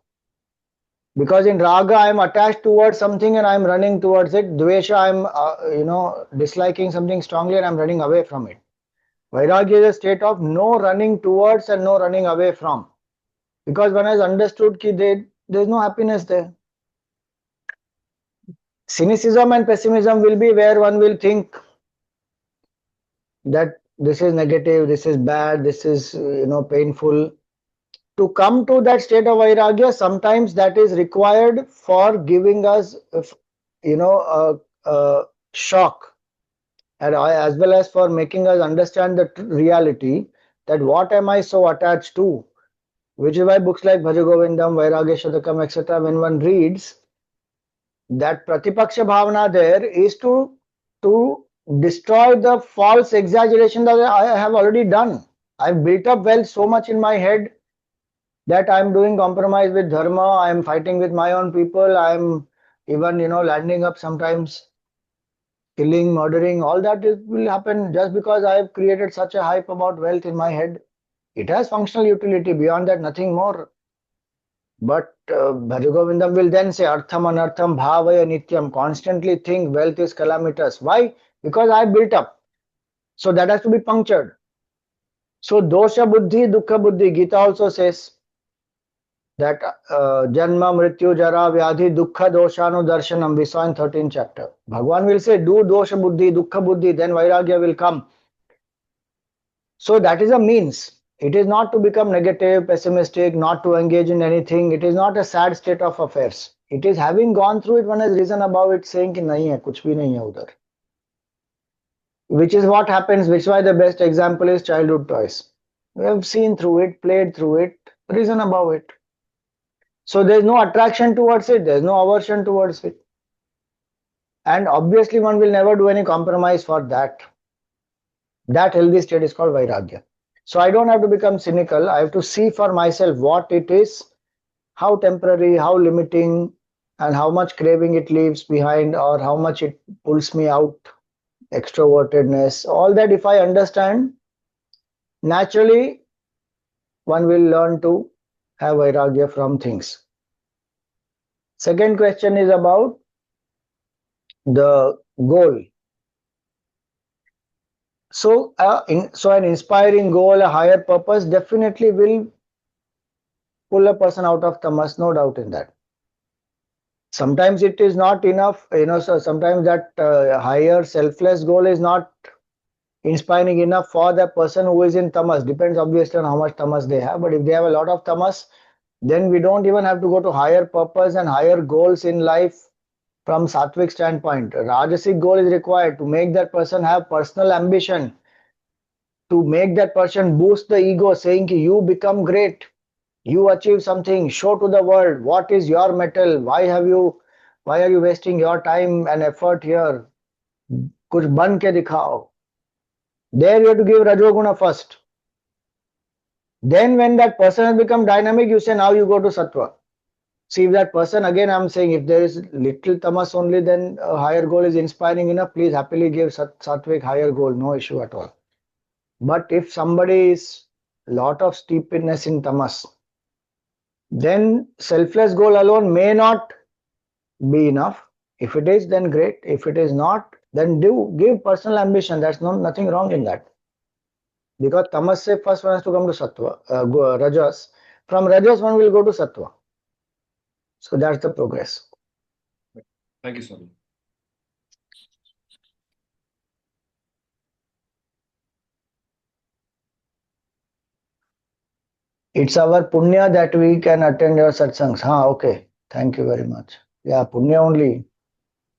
Because in raga I am attached towards something and I am running towards it. Dvesha I am disliking something strongly and I am running away from it. Vairagya is a state of no running towards and no running away from. Because one has understood that there is no happiness there. Cynicism and pessimism will be where one will think that this is negative, this is bad, this is painful. To come to that state of vairagya, sometimes that is required for giving us a shock, and as well as for making us understand the reality that what am I so attached to, which is why books like Bhaja Govindam, Vairagya Shatakam, etc., when one reads, that pratipaksha bhavana there is to destroy the false exaggeration that I have already done. I've built up wealth so much in my head that I'm doing compromise with dharma, I'm fighting with my own people, I'm even landing up sometimes killing, murdering. All that will happen just because I have created such a hype about wealth in my head. It has functional utility, beyond that nothing more. But Bhaja Govindam will then say artham anartham bhavaya nityam, constantly think wealth is calamitous. Why? Because I built up. So that has to be punctured. So dosha buddhi, dukkha buddhi, Gita also says that janma, mrityu, jara, vyadhi, dukkha, doshanu, darshanam, we saw in 13th chapter. Bhagwan will say, do dosha buddhi, dukkha buddhi, then vairagya will come. So that is a means. It is not to become negative, pessimistic, not to engage in anything. It is not a sad state of affairs. It is having gone through it, one has reason about it, saying कि नहीं है, कुछ भी नहीं है उधर. Which is what happens, which is why the best example is childhood toys. We have seen through it, played through it, reason about it. So there is no attraction towards it, there is no aversion towards it. And obviously one will never do any compromise for that. That healthy state is called vairagya. So I don't have to become cynical. I have to see for myself what it is, how temporary, how limiting, and how much craving it leaves behind, or how much it pulls me out, extrovertedness. All that, if I understand, naturally one will learn to have vairagya from things. Second question is about the goal. So an inspiring goal, a higher purpose definitely will pull a person out of tamas, no doubt in that. Sometimes it is not enough, so sometimes that higher selfless goal is not inspiring enough for the person who is in tamas. Depends obviously on how much tamas they have, but if they have a lot of tamas, then we don't even have to go to higher purpose and higher goals in life from sattvic standpoint. Rajasic goal is required to make that person have personal ambition, to make that person boost the ego, saying you become great, you achieve something, show to the world what is your mettle, why are you wasting your time and effort here, kuch ban ke dikhao. There you have to give rajoguna first. Then when that person has become dynamic, you say now you go to sattva. See, if that person, again I'm saying, if there is little tamas only, then a higher goal is inspiring enough, please happily give sattvic higher goal, no issue at all. But if somebody is lot of steepness in tamas, then selfless goal alone may not be enough. If it is, then great. If it is not, then give personal ambition. That's nothing wrong in that. Because tamas se first one has to come to sattva, rajas. From rajas one will go to sattva. So that's the progress. Thank you, Swami. It's our punya that we can attend your satsangs. Okay. Thank you very much. Yeah, punya only.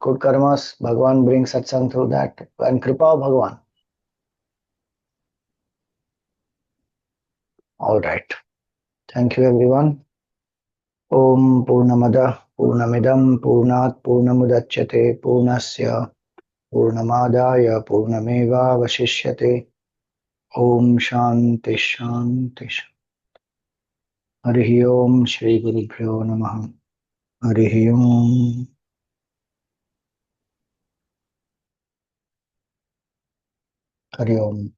Good karmas. Bhagwan brings satsang through that. And kripa of Bhagwan. All right. Thank you, everyone. Om Purnamada Purnamidam Purnat Purnamudachyate Purnasya Purnamadaya Purnameva Vashishyate. Om Shanti Shanti Shanti. Harihi Om Shri Gurubhyo Namaha. Harihi Om. Hari Om.